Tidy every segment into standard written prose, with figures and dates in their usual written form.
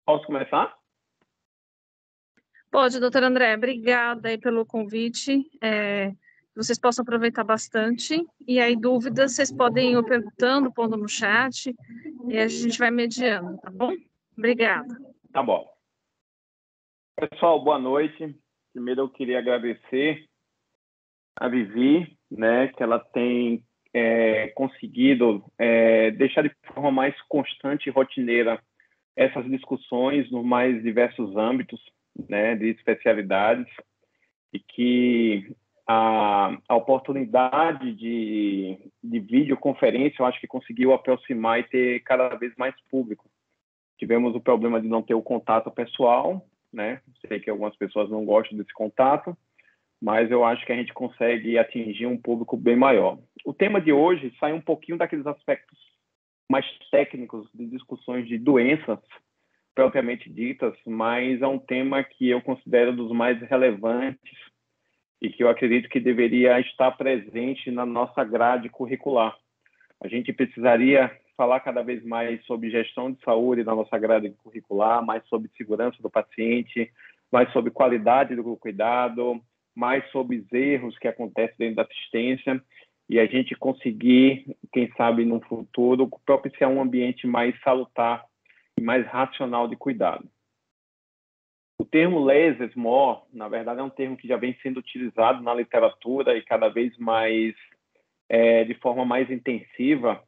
Posso começar? Pode, doutor André, obrigada aí pelo convite. Vocês possam aproveitar bastante. E aí, dúvidas, vocês podem ir perguntando, pondo no chat, e a gente vai mediando, tá bom? Obrigada. Tá bom. Pessoal, boa noite. Primeiro eu queria agradecer a Vivi, né, que ela tem conseguido deixar de forma mais constante e rotineira essas discussões nos mais diversos âmbitos, né, de especialidades, e que a oportunidade de videoconferência, eu acho que conseguiu aproximar e ter cada vez mais público. Tivemos o problema de não ter o contato pessoal, né? Sei que algumas pessoas não gostam desse contato, mas eu acho que a gente consegue atingir um público bem maior. O tema de hoje sai um pouquinho daqueles aspectos mais técnicos de discussões de doenças propriamente ditas, mas é um tema que eu considero dos mais relevantes e que eu acredito que deveria estar presente na nossa grade curricular. A gente precisaria falar cada vez mais sobre gestão de saúde na nossa grade curricular, mais sobre segurança do paciente, mais sobre qualidade do cuidado, mais sobre os erros que acontecem dentro da assistência, e a gente conseguir, quem sabe, no futuro, propiciar um ambiente mais salutar e mais racional de cuidado. O termo less is more, na verdade, é um termo que já vem sendo utilizado na literatura e cada vez mais, de forma mais intensiva,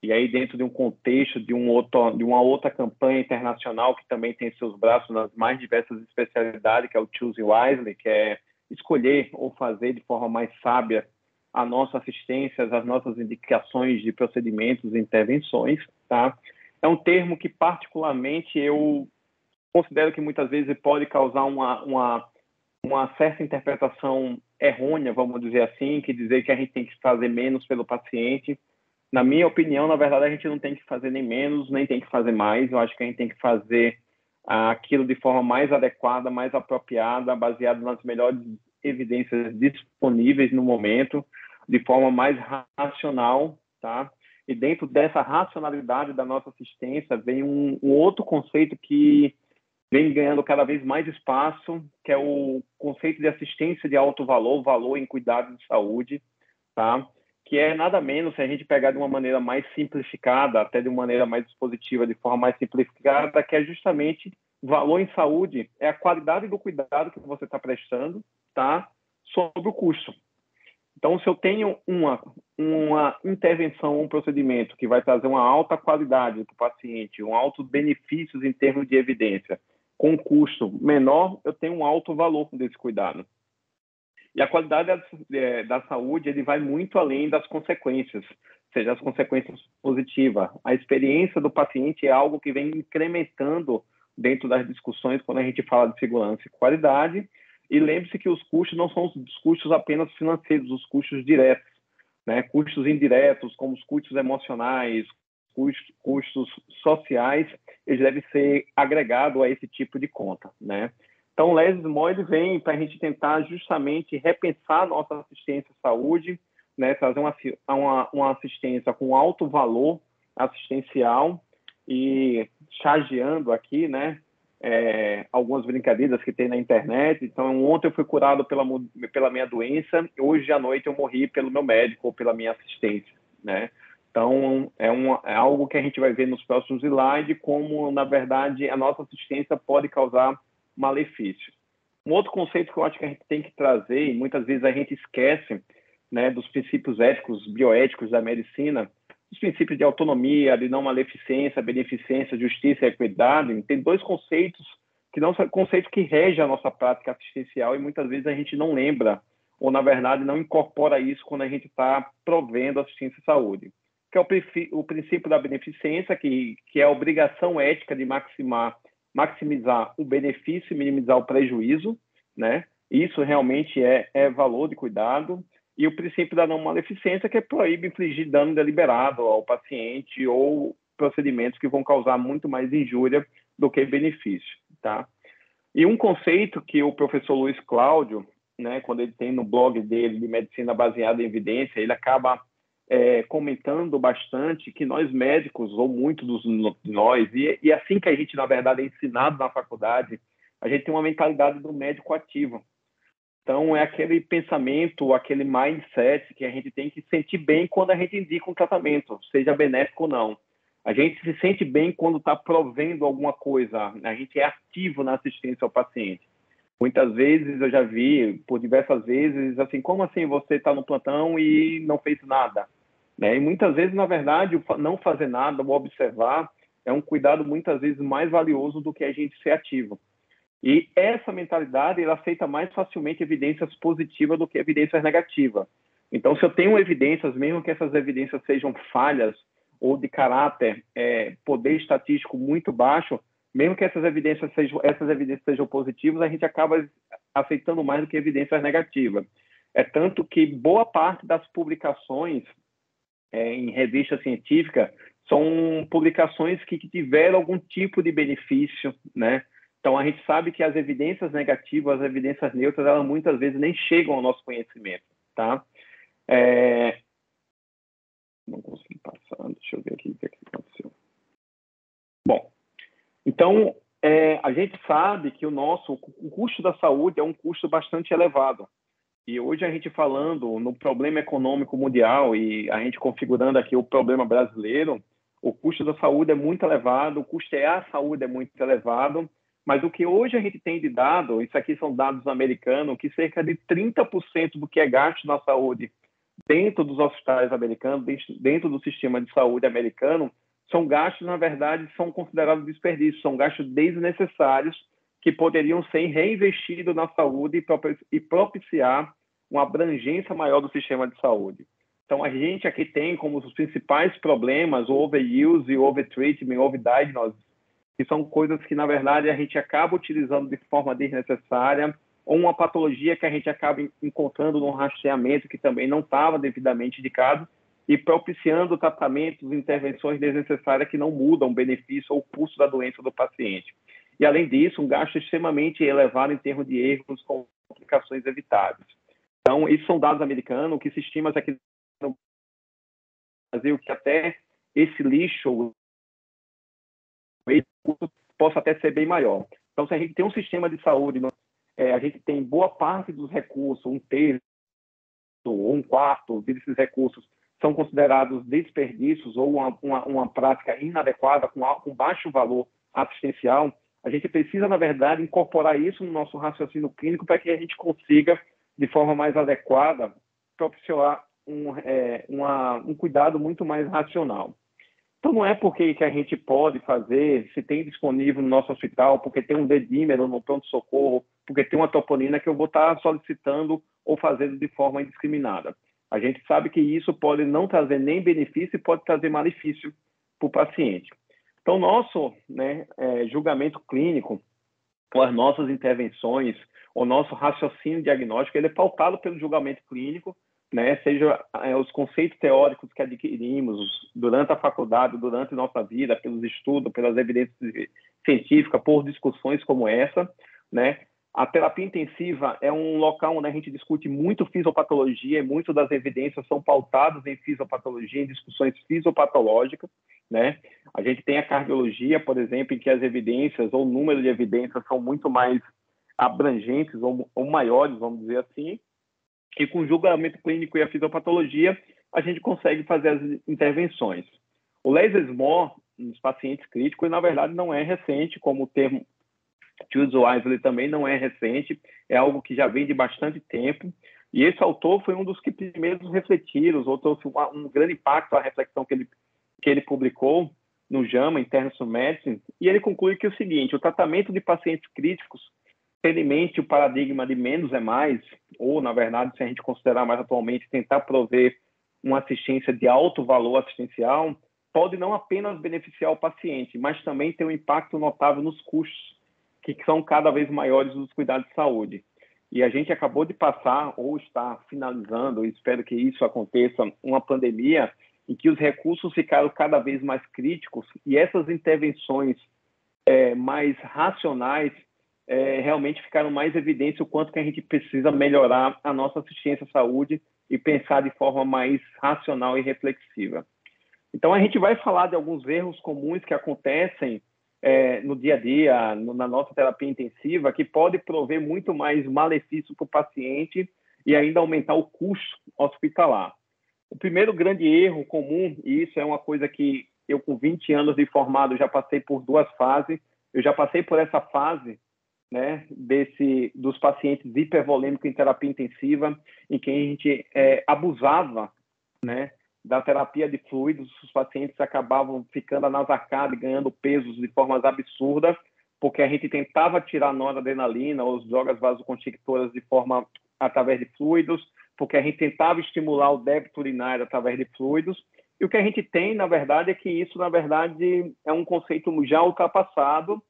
e aí dentro de um contexto de uma outra campanha internacional que também tem seus braços nas mais diversas especialidades, que é o Choose Wisely, que é escolher ou fazer de forma mais sábia a nossa assistência, as nossas indicações de procedimentos e intervenções, tá? É um termo que particularmente eu considero que muitas vezes pode causar uma certa interpretação errônea, vamos dizer assim, que dizer que a gente tem que fazer menos pelo paciente. Na minha opinião, na verdade, a gente não tem que fazer nem menos, nem tem que fazer mais. Eu acho que a gente tem que fazer aquilo de forma mais adequada, mais apropriada, baseado nas melhores evidências disponíveis no momento, de forma mais racional, tá? E dentro dessa racionalidade da nossa assistência vem um outro conceito que vem ganhando cada vez mais espaço, que é o conceito de assistência de alto valor, valor em cuidado de saúde, tá? Que é nada menos, se a gente pegar de uma maneira mais simplificada, até de uma maneira mais dispositiva, de forma mais simplificada, que é justamente valor em saúde, é a qualidade do cuidado que você está prestando, tá? Sobre o custo. Então, se eu tenho uma intervenção, um procedimento que vai trazer uma alta qualidade para o paciente, um alto benefícios em termos de evidência, com um custo menor, eu tenho um alto valor desse cuidado. E a qualidade da saúde, ele vai muito além das consequências, seja as consequências positivas. A experiência do paciente é algo que vem incrementando dentro das discussões quando a gente fala de segurança e qualidade. E lembre-se que os custos não são os custos apenas financeiros, os custos diretos, né? Custos indiretos, como os custos emocionais, custos sociais, eles devem ser agregados a esse tipo de conta, né? Então, o Less is More vem para a gente tentar justamente repensar a nossa assistência à saúde, né? Trazer uma assistência com alto valor assistencial e chargeando aqui, né? Algumas brincadeiras que tem na internet. Então, ontem eu fui curado pela minha doença, hoje à noite eu morri pelo meu médico ou pela minha assistência, né? Então, é algo que a gente vai ver nos próximos slides, como, na verdade, a nossa assistência pode causar malefício. Um outro conceito que eu acho que a gente tem que trazer, e muitas vezes a gente esquece, né, dos princípios éticos, bioéticos da medicina, os princípios de autonomia, de não maleficência, beneficência, justiça e equidade. Tem dois conceitos que não são conceitos que regem a nossa prática assistencial e muitas vezes a gente não lembra, ou na verdade não incorpora isso quando a gente está provendo assistência à saúde. Que é o princípio da beneficência, que é a obrigação ética de maximizar o benefício e minimizar o prejuízo, né? Isso realmente é valor de cuidado. E o princípio da não maleficência, que proíbe infligir dano deliberado ao paciente ou procedimentos que vão causar muito mais injúria do que benefício, tá? E um conceito que o professor Luiz Cláudio, né, quando ele tem no blog dele de medicina baseada em evidência, ele acaba comentando bastante que nós médicos, ou muitos de nós, e assim que a gente, na verdade, é ensinado na faculdade, a gente tem uma mentalidade do médico ativo. Então, é aquele pensamento, aquele mindset que a gente tem que sentir bem quando a gente indica um tratamento, seja benéfico ou não. A gente se sente bem quando está provendo alguma coisa, a gente é ativo na assistência ao paciente. Muitas vezes eu já vi, por diversas vezes, assim, como assim você está no plantão e não fez nada? Né? E muitas vezes, na verdade, o não fazer nada, o observar, é um cuidado muitas vezes mais valioso do que a gente ser ativo. E essa mentalidade, ela aceita mais facilmente evidências positivas do que evidências negativas. Então, se eu tenho evidências, mesmo que essas evidências sejam falhas ou de caráter, poder estatístico muito baixo, mesmo que essas evidências sejam positivas, a gente acaba aceitando mais do que evidências negativas. É tanto que boa parte das publicações em revista científica são publicações que tiveram algum tipo de benefício, né? Então, a gente sabe que as evidências negativas, as evidências neutras, elas muitas vezes nem chegam ao nosso conhecimento, tá? Não consegui passar, deixa eu ver aqui o que aconteceu. Bom, então, a gente sabe que o custo da saúde é um custo bastante elevado. E hoje a gente falando no problema econômico mundial e a gente configurando aqui o problema brasileiro, o custo da saúde é muito elevado, o custear a saúde é muito elevado, mas o que hoje a gente tem de dado, isso aqui são dados americanos, que cerca de 30% do que é gasto na saúde dentro dos hospitais americanos, dentro do sistema de saúde americano, são gastos, na verdade, são considerados desperdícios, são gastos desnecessários que poderiam ser reinvestidos na saúde e propiciar uma abrangência maior do sistema de saúde. Então, a gente aqui tem como os principais problemas o overuse, o overtreatment, o overdiagnosis, que são coisas que, na verdade, a gente acaba utilizando de forma desnecessária, ou uma patologia que a gente acaba encontrando num rastreamento que também não estava devidamente indicado, e propiciando tratamentos, intervenções desnecessárias que não mudam o benefício ou o custo da doença do paciente. E, além disso, um gasto extremamente elevado em termos de erros com complicações evitáveis. Então, isso são dados americanos, que se estima aqui no Brasil que até esse lixo possa até ser bem maior. Então, se a gente tem um sistema de saúde, a gente tem boa parte dos recursos, um terço ou um quarto desses recursos são considerados desperdícios ou uma prática inadequada, com baixo valor assistencial, a gente precisa, na verdade, incorporar isso no nosso raciocínio clínico para que a gente consiga, de forma mais adequada, propiciar um cuidado muito mais racional. Então, não é porque que a gente pode fazer, se tem disponível no nosso hospital, porque tem um dedímero no pronto-socorro, porque tem uma troponina, que eu vou estar solicitando ou fazendo de forma indiscriminada. A gente sabe que isso pode não trazer nem benefício e pode trazer malefício para o paciente. Então, nosso julgamento clínico, ou as nossas intervenções, o nosso raciocínio diagnóstico, ele é pautado pelo julgamento clínico, né? Seja os conceitos teóricos que adquirimos durante a faculdade, durante nossa vida, pelos estudos, pelas evidências científicas, por discussões como essa, né? A terapia intensiva é um local onde a gente discute muito fisiopatologia, e muitas das evidências são pautadas em fisiopatologia, em discussões fisiopatológicas, né? A gente tem a cardiologia, por exemplo, em que as evidências, ou o número de evidências, são muito mais abrangentes ou maiores, vamos dizer assim, e com o julgamento clínico e a fisiopatologia, a gente consegue fazer as intervenções. O less is more nos pacientes críticos, na verdade, não é recente, como o termo Choose Wisely também não é recente, é algo que já vem de bastante tempo, e esse autor foi um dos que primeiros refletiram, ou trouxe um grande impacto à reflexão que ele publicou no JAMA, International Medicine, e ele conclui que é o seguinte: o tratamento de pacientes críticos, tendo em mente o paradigma de menos é mais, ou, na verdade, se a gente considerar mais atualmente, tentar prover uma assistência de alto valor assistencial, pode não apenas beneficiar o paciente, mas também ter um impacto notável nos custos, que são cada vez maiores dos cuidados de saúde. E a gente acabou de passar, ou está finalizando, espero que isso aconteça, uma pandemia em que os recursos ficaram cada vez mais críticos, e essas intervenções mais racionais realmente ficaram mais evidentes o quanto que a gente precisa melhorar a nossa assistência à saúde e pensar de forma mais racional e reflexiva. Então, a gente vai falar de alguns erros comuns que acontecem no dia a dia, na nossa terapia intensiva, que pode prover muito mais malefício para o paciente e ainda aumentar o custo hospitalar. O primeiro grande erro comum, e isso é uma coisa que eu, com 20 anos de formado, já passei por duas fases. Eu já passei por essa fase, né, dos pacientes hipervolêmicos em terapia intensiva, em que a gente abusava, né, da terapia de fluidos. Os pacientes acabavam ficando anasacados, ganhando pesos de formas absurdas, porque a gente tentava tirar a noradrenalina ou as drogas vasoconstrictoras de forma através de fluidos, porque a gente tentava estimular o débito urinário através de fluidos. E o que a gente tem, na verdade, é que isso, na verdade, é um conceito já ultrapassado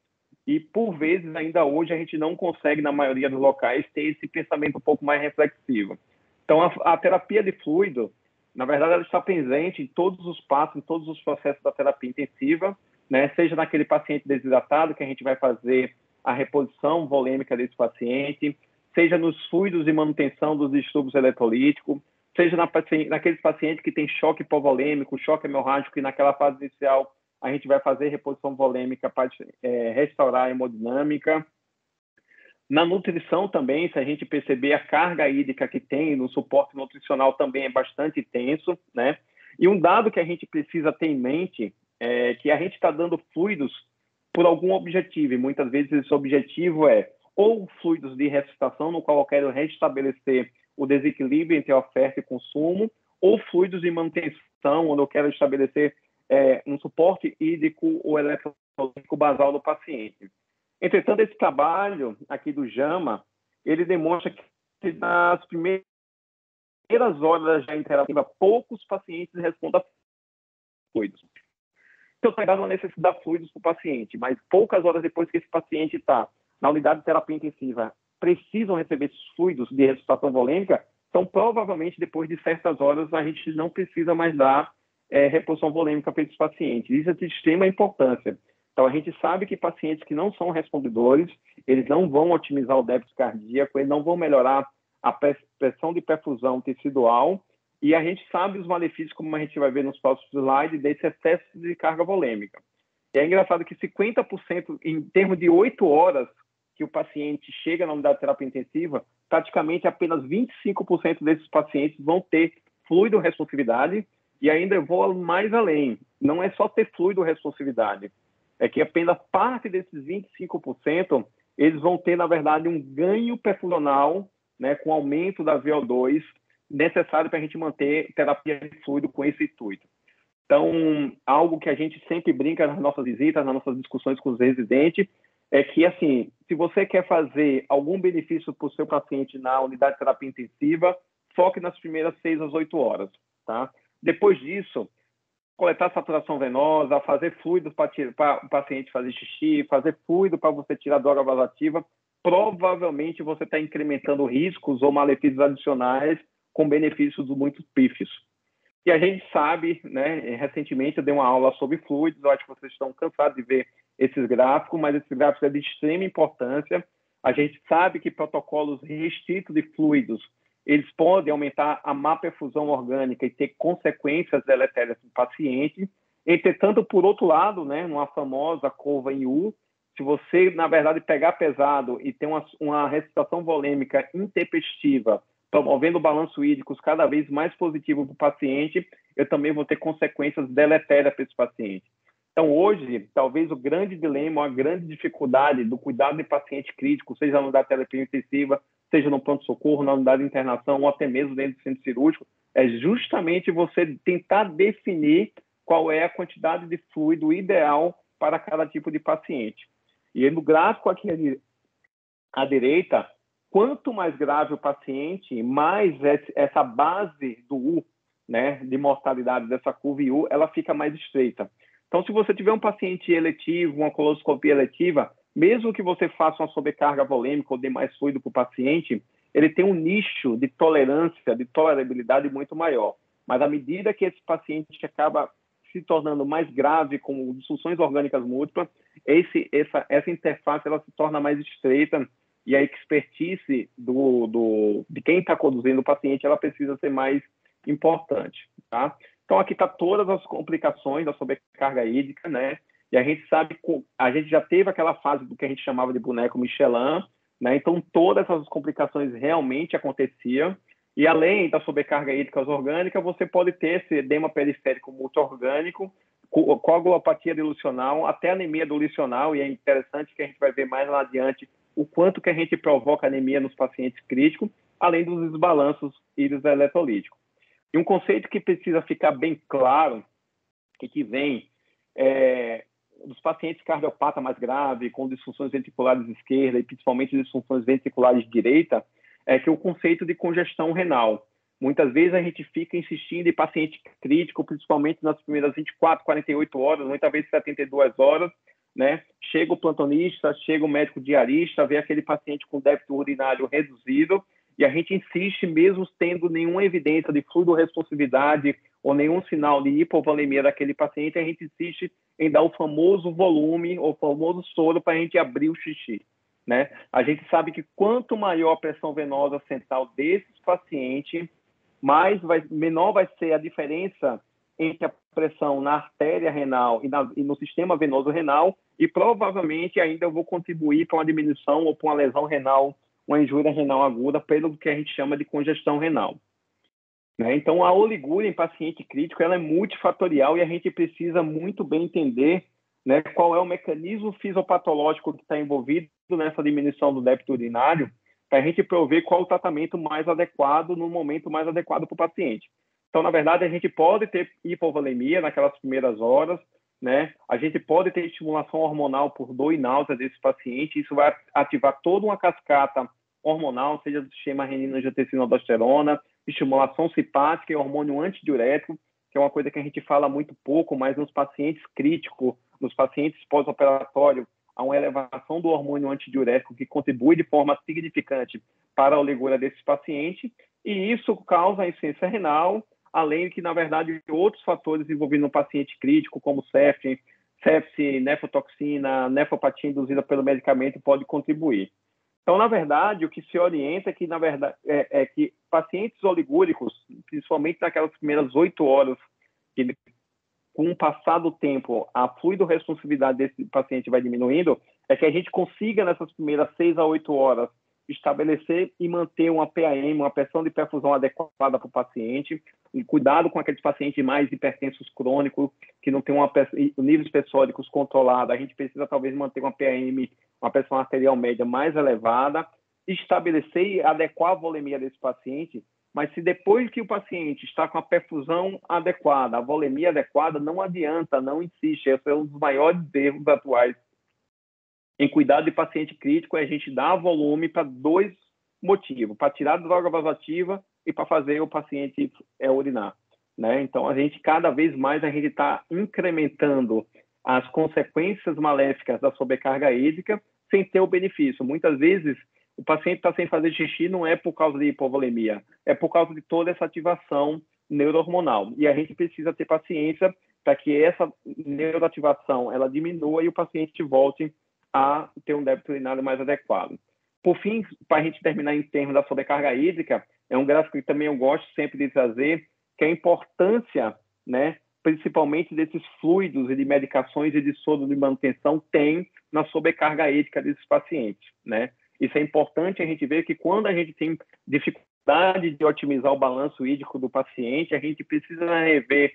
e, por vezes, ainda hoje, a gente não consegue, na maioria dos locais, ter esse pensamento um pouco mais reflexivo. Então, a terapia de fluido, na verdade, ela está presente em todos os passos, em todos os processos da terapia intensiva, né? Seja naquele paciente desidratado, que a gente vai fazer a reposição volêmica desse paciente, seja nos fluidos de manutenção dos distúrbios eletrolíticos, seja naqueles pacientes que têm choque hipovolêmico, choque hemorrágico, e naquela fase inicial a gente vai fazer reposição volêmica para restaurar a hemodinâmica. Na nutrição também, se a gente perceber a carga hídrica que tem no suporte nutricional, também é bastante intenso, né? E um dado que a gente precisa ter em mente é que a gente está dando fluidos por algum objetivo, e muitas vezes esse objetivo é ou fluidos de ressuscitação, no qual eu quero restabelecer o desequilíbrio entre oferta e consumo, ou fluidos de manutenção, onde eu quero estabelecer um suporte hídrico ou eletrolítico basal do paciente. Entretanto, esse trabalho aqui do JAMA, ele demonstra que nas primeiras horas da terapia, poucos pacientes respondem a fluidos. Então, está dando a necessidade de fluidos para o paciente, mas poucas horas depois que esse paciente está na unidade de terapia intensiva, precisam receber esses fluidos de ressuscitação volêmica, então, provavelmente, depois de certas horas, a gente não precisa mais dar reposição volêmica para esses pacientes. Isso é de extrema importância. Então, a gente sabe que pacientes que não são respondedores, eles não vão otimizar o débito cardíaco, eles não vão melhorar a pressão de perfusão tecidual, e a gente sabe os malefícios, como a gente vai ver nos próximos slides, desse excesso de carga volêmica. E é engraçado que 50%, em termos de 8 horas que o paciente chega na unidade de terapia intensiva, praticamente apenas 25% desses pacientes vão ter fluido responsividade, e ainda eu vou mais além. Não é só ter fluido responsividade, é que apenas parte desses 25%, eles vão ter, na verdade, um ganho perfusional, né, com aumento da VO2, necessário para a gente manter terapia de fluido com esse intuito. Então, algo que a gente sempre brinca nas nossas visitas, nas nossas discussões com os residentes, é que, assim, se você quer fazer algum benefício para o seu paciente na unidade de terapia intensiva, foque nas primeiras 6 às 8 horas, tá? Depois disso, coletar saturação venosa, fazer fluido para o paciente fazer xixi, fazer fluido para você tirar droga vasativa, provavelmente você está incrementando riscos ou malefícios adicionais com benefícios muito pífios. E a gente sabe, né, recentemente eu dei uma aula sobre fluidos, eu acho que vocês estão cansados de ver esses gráficos, mas esses gráficos é de extrema importância. A gente sabe que protocolos restritos de fluidos, eles podem aumentar a má perfusão orgânica e ter consequências deletérias no paciente. Entretanto, por outro lado, né, numa famosa curva em U, se você, na verdade, pegar pesado e ter uma ressuscitação volêmica intempestiva, promovendo balanço hídricos cada vez mais positivo para o paciente, eu também vou ter consequências deletérias para esse paciente. Então, hoje, talvez o grande dilema, a grande dificuldade do cuidado de paciente crítico, seja na unidade de terapia intensiva, seja no pronto-socorro, na unidade de internação ou até mesmo dentro do centro cirúrgico, é justamente você tentar definir qual é a quantidade de fluido ideal para cada tipo de paciente. E no gráfico aqui à direita, quanto mais grave o paciente, mais essa base do U, né, de mortalidade dessa curva U, ela fica mais estreita. Então, se você tiver um paciente eletivo, uma coloscopia eletiva, mesmo que você faça uma sobrecarga volêmica ou dê mais fluido para o paciente, ele tem um nicho de tolerância, de tolerabilidade muito maior. Mas à medida que esse paciente acaba se tornando mais grave, com disfunções orgânicas múltiplas, essa interface ela se torna mais estreita e a expertise de quem está conduzindo o paciente, ela precisa ser mais importante, tá? Então, aqui está todas as complicações da sobrecarga hídrica, né? E a gente sabe, a gente já teve aquela fase do que a gente chamava de boneco Michelin, né? Então, todas essas complicações realmente aconteciam. E além da sobrecarga hídrica orgânica, você pode ter esse edema periférico multiorgânico, coagulopatia dilucional, até anemia dilucional, e é interessante que a gente vai ver mais lá adiante o quanto que a gente provoca anemia nos pacientes críticos, além dos desbalanços hidroeletrolíticos. E um conceito que precisa ficar bem claro, e que vem dos pacientes cardiopatas mais graves, com disfunções ventriculares esquerda e principalmente disfunções ventriculares direita, é que o conceito de congestão renal. Muitas vezes a gente fica insistindo em paciente crítico, principalmente nas primeiras 24, 48 horas, muitas vezes 72 horas, né? Chega o plantonista, chega o médico diarista, vê aquele paciente com débito urinário reduzido, e a gente insiste, mesmo tendo nenhuma evidência de fluidoresponsividade ou nenhum sinal de hipovolemia daquele paciente, a gente insiste em dar o famoso volume, ou famoso soro, para a gente abrir o xixi, né? A gente sabe que quanto maior a pressão venosa central desses pacientes, menor vai ser a diferença entre a pressão na artéria renal e no sistema venoso renal, e provavelmente ainda eu vou contribuir para uma diminuição ou para uma lesão renal, uma injúria renal aguda, pelo que a gente chama de congestão renal, né? Então, a oligúria em paciente crítico ela é multifatorial, e a gente precisa muito bem entender, né, qual é o mecanismo fisiopatológico que está envolvido nessa diminuição do débito urinário, para a gente prover qual o tratamento mais adequado no momento mais adequado para o paciente. Então, na verdade, a gente pode ter hipovolemia naquelas primeiras horas, né? A gente pode ter estimulação hormonal por dor e náusea desse paciente, isso vai ativar toda uma cascata hormonal, seja do sistema renina-angiotensina-aldosterona, estimulação simpática e hormônio antidiurético, que é uma coisa que a gente fala muito pouco, mas nos pacientes críticos, nos pacientes pós-operatórios, há uma elevação do hormônio antidiurético que contribui de forma significante para a oligúria desses pacientes, e isso causa a insuficiência renal, além de que, na verdade, outros fatores envolvendo o paciente crítico, como sepse, nefotoxina, nefopatia induzida pelo medicamento, pode contribuir. Então, na verdade, o que se orienta é que, na verdade, é que pacientes oligúricos, principalmente naquelas primeiras 8 horas, que com o passar do tempo, a fluidorresponsividade desse paciente vai diminuindo, é que a gente consiga, nessas primeiras 6 a 8 horas, estabelecer e manter uma PAM, uma pressão de perfusão adequada para o paciente, e cuidado com aqueles pacientes mais hipertensos crônicos, que não têm níveis pressóricos controlados. A gente precisa, talvez, manter uma PAM, uma pressão arterial média mais elevada, estabelecer e adequar a volemia desse paciente. Mas se depois que o paciente está com a perfusão adequada, a volemia adequada, não adianta, não insiste. Esse é um dos maiores erros atuais em cuidado de paciente crítico, é a gente dar volume para 2 motivos: para tirar a droga vasoativa e para fazer o paciente urinar, né? Então, cada vez mais a gente está incrementando as consequências maléficas da sobrecarga hídrica sem ter o benefício. Muitas vezes, o paciente está sem fazer xixi não é por causa de hipovolemia, é por causa de toda essa ativação neurohormonal. E a gente precisa ter paciência para que essa neuroativação ela diminua e o paciente volte a ter um débito urinário mais adequado. Por fim, para a gente terminar em termos da sobrecarga hídrica, é um gráfico que também eu gosto sempre de trazer, que é a importância, né, principalmente desses fluidos e de medicações e de soro de manutenção tem na sobrecarga hídrica desses pacientes, né? Isso é importante a gente ver que quando a gente tem dificuldade de otimizar o balanço hídrico do paciente, a gente precisa rever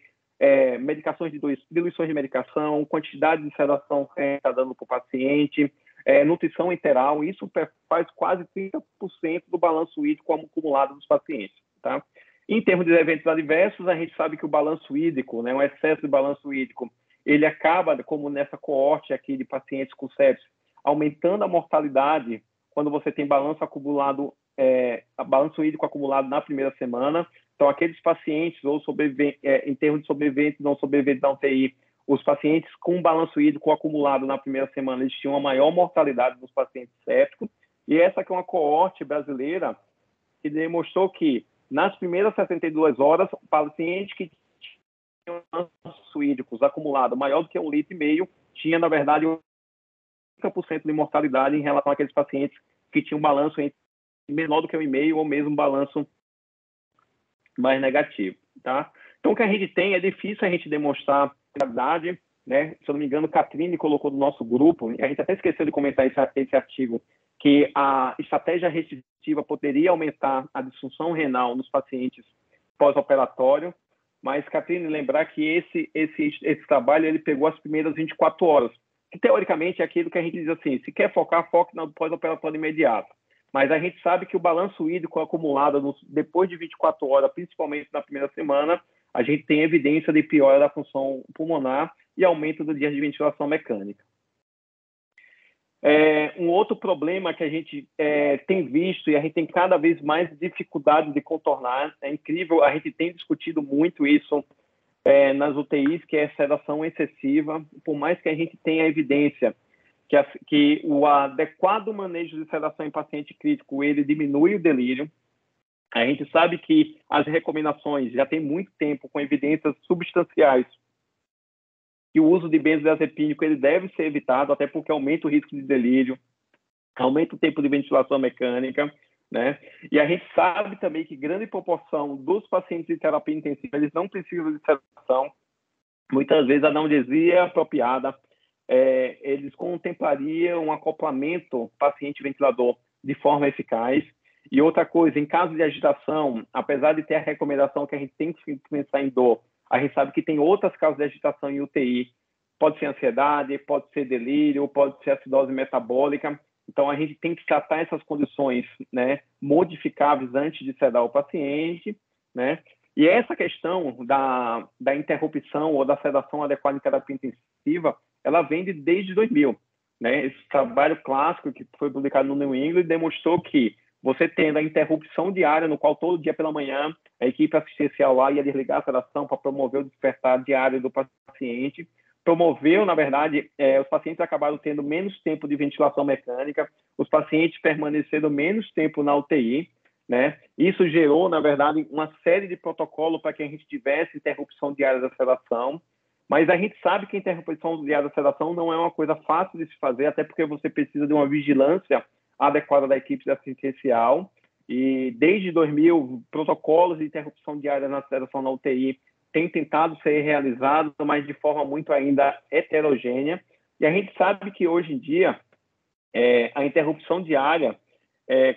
medicações de diluições de medicação, quantidade de sedação que a gente está dando para o paciente, nutrição enteral. Isso faz quase 30% do balanço hídrico acumulado dos pacientes, tá? Em termos de eventos adversos, a gente sabe que o balanço hídrico, né, o excesso de balanço hídrico, ele acaba, como nessa coorte aqui de pacientes com sepsis, aumentando a mortalidade quando você tem balanço hídrico acumulado na primeira semana. Então, aqueles pacientes, ou em termos de sobreviventes, não sobreviventes da UTI, os pacientes com balanço hídrico acumulado na primeira semana, eles tinham uma maior mortalidade dos pacientes sépticos. E essa aqui é uma coorte brasileira que demonstrou que, nas primeiras 72 horas, pacientes que tinham balanços hídricos acumulado maior do que 1,5 litro, tinha, na verdade, 30% de mortalidade em relação àqueles pacientes que tinha um balanço menor do que 1,5 ou mesmo um balanço mais negativo, tá? Então, o que a gente tem é difícil a gente demonstrar verdade, né? Se eu não me engano, Catrine colocou no nosso grupo, e a gente até esqueceu de comentar esse artigo, que a estratégia restritiva poderia aumentar a disfunção renal nos pacientes pós-operatório, mas, Catrine, lembrar que esse trabalho ele pegou as primeiras 24 horas, que teoricamente é aquilo que a gente diz assim, se quer focar, foque no pós-operatório imediato. Mas a gente sabe que o balanço hídrico acumulado depois de 24 horas, principalmente na primeira semana, a gente tem evidência de piora da função pulmonar e aumento do dia de ventilação mecânica. Um outro problema que a gente tem visto e a gente tem cada vez mais dificuldade de contornar, é incrível, a gente tem discutido muito isso nas UTIs, que é a sedação excessiva, por mais que a gente tenha evidência que o adequado manejo de sedação em paciente crítico, ele diminui o delírio. A gente sabe que as recomendações já tem muito tempo com evidências substanciais que o uso de benzodiazepínico ele deve ser evitado, até porque aumenta o risco de delírio, aumenta o tempo de ventilação mecânica, né? E a gente sabe também que grande proporção dos pacientes de terapia intensiva, eles não precisam de sedação. Muitas vezes a analgesia apropriada, eles contemplariam um acoplamento paciente-ventilador de forma eficaz. E outra coisa, em caso de agitação, apesar de ter a recomendação que a gente tem que pensar em dor, a gente sabe que tem outras causas de agitação em UTI. Pode ser ansiedade, pode ser delírio, pode ser acidose metabólica. Então, a gente tem que tratar essas condições, né, modificáveis antes de sedar o paciente, né? E essa questão da interrupção ou da sedação adequada em terapia intensiva, ela vem desde 2000, né? Esse trabalho clássico que foi publicado no New England demonstrou que você tendo a interrupção diária, no qual todo dia pela manhã a equipe assistencial lá ia desligar a sedação para promover o despertar diário do paciente, promoveu, na verdade, os pacientes acabaram tendo menos tempo de ventilação mecânica, os pacientes permaneceram menos tempo na UTI, né? Isso gerou, na verdade, uma série de protocolos para que a gente tivesse interrupção diária da sedação, mas a gente sabe que a interrupção diária da sedação não é uma coisa fácil de se fazer, até porque você precisa de uma vigilância adequada da equipe assistencial, e desde 2000, protocolos de interrupção diária na sedação na UTI têm tentado ser realizados, mas de forma muito ainda heterogênea, e a gente sabe que hoje em dia a interrupção diária,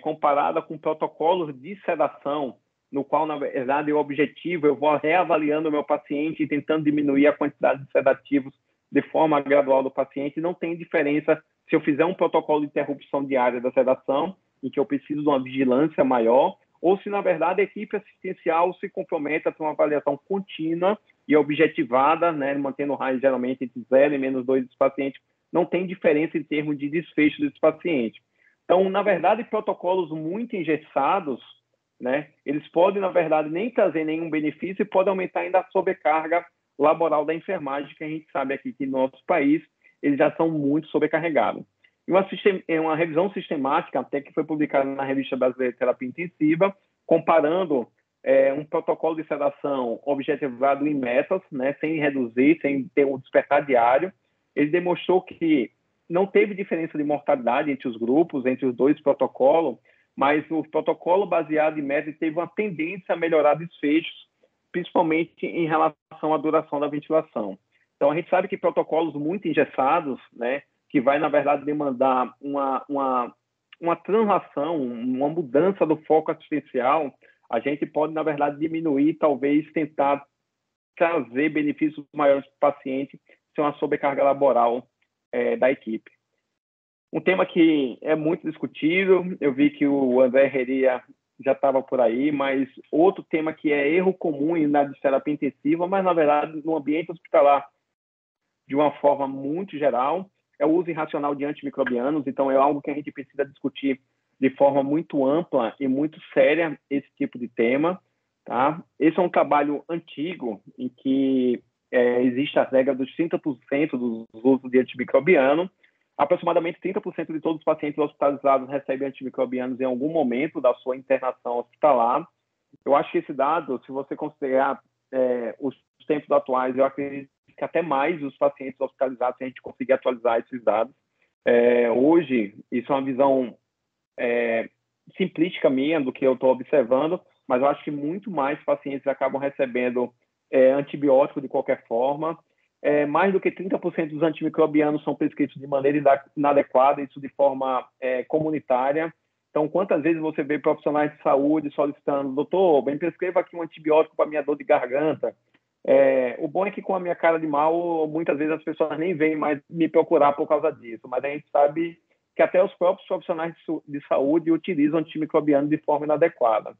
comparada com protocolos de sedação, no qual, na verdade, o objetivo, eu vou reavaliando o meu paciente e tentando diminuir a quantidade de sedativos de forma gradual do paciente, não tem diferença se eu fizer um protocolo de interrupção diária da sedação, em que eu preciso de uma vigilância maior, ou se, na verdade, a equipe assistencial se compromete a ter uma avaliação contínua e objetivada, né, mantendo o raio geralmente entre 0 e -2 dos pacientes, não tem diferença em termos de desfecho desse paciente. Então, na verdade, protocolos muito engessados, né, eles podem, na verdade, nem trazer nenhum benefício e podem aumentar ainda a sobrecarga laboral da enfermagem, que a gente sabe aqui que no nosso país eles já são muito sobrecarregados. E uma revisão sistemática, até que foi publicada na Revista Brasileira de Terapia Intensiva, comparando um protocolo de sedação objetivado em metas, né, sem reduzir, sem ter um despertar diário. Ele demonstrou que não teve diferença de mortalidade entre os grupos, entre os dois protocolos, mas o protocolo baseado em metas teve uma tendência a melhorar desfechos, principalmente em relação à duração da ventilação. Então, a gente sabe que protocolos muito engessados, né, que vai, na verdade, demandar uma translação, uma mudança do foco assistencial, a gente pode, na verdade, diminuir, talvez tentar trazer benefícios maiores para o paciente sem uma sobrecarga laboral da equipe. Um tema que é muito discutível, eu vi que o André Herria já estava por aí, mas outro tema que é erro comum na terapia intensiva, mas, na verdade, no ambiente hospitalar, de uma forma muito geral, é o uso irracional de antimicrobianos. Então, é algo que a gente precisa discutir de forma muito ampla e muito séria esse tipo de tema, tá? Esse é um trabalho antigo em que existe a regra dos 30% dos usos de antimicrobiano. Aproximadamente 30% de todos os pacientes hospitalizados recebem antimicrobianos em algum momento da sua internação hospitalar. Eu acho que esse dado, se você considerar os tempos atuais, eu acredito que até mais os pacientes hospitalizados, se a gente conseguir atualizar esses dados. Hoje, isso é uma visão simplística minha do que eu estou observando, mas eu acho que muito mais pacientes acabam recebendo antibiótico de qualquer forma. Mais do que 30% dos antimicrobianos são prescritos de maneira inadequada, isso de forma comunitária. Então, quantas vezes você vê profissionais de saúde solicitando: doutor, bem, prescreva aqui um antibiótico para minha dor de garganta. O bom é que, com a minha cara de mal, muitas vezes as pessoas nem vêm mais me procurar por causa disso, mas a gente sabe que até os próprios profissionais de saúde utilizam antimicrobiano de forma inadequada.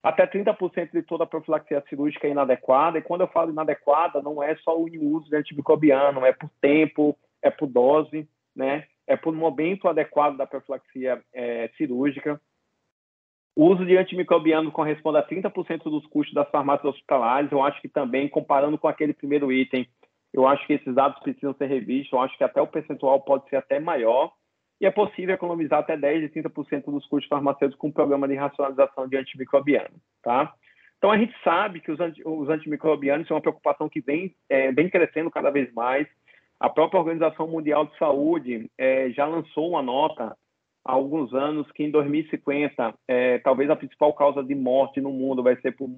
Até 30% de toda a profilaxia cirúrgica é inadequada, e quando eu falo inadequada, não é só o uso de antimicrobiano, é por tempo, é por dose, né? É por momento adequado da profilaxia cirúrgica. O uso de antimicrobiano corresponde a 30% dos custos das farmácias hospitalares. Eu acho que também, comparando com aquele primeiro item, eu acho que esses dados precisam ser revistos. Eu acho que até o percentual pode ser até maior. E é possível economizar até 10% e 30% dos custos farmacêuticos com o programa de racionalização de antimicrobiano, tá? Então, a gente sabe que os antimicrobianos são uma preocupação que vem crescendo cada vez mais. A própria Organização Mundial de Saúde já lançou uma nota há alguns anos que, em 2050, talvez a principal causa de morte no mundo vai ser por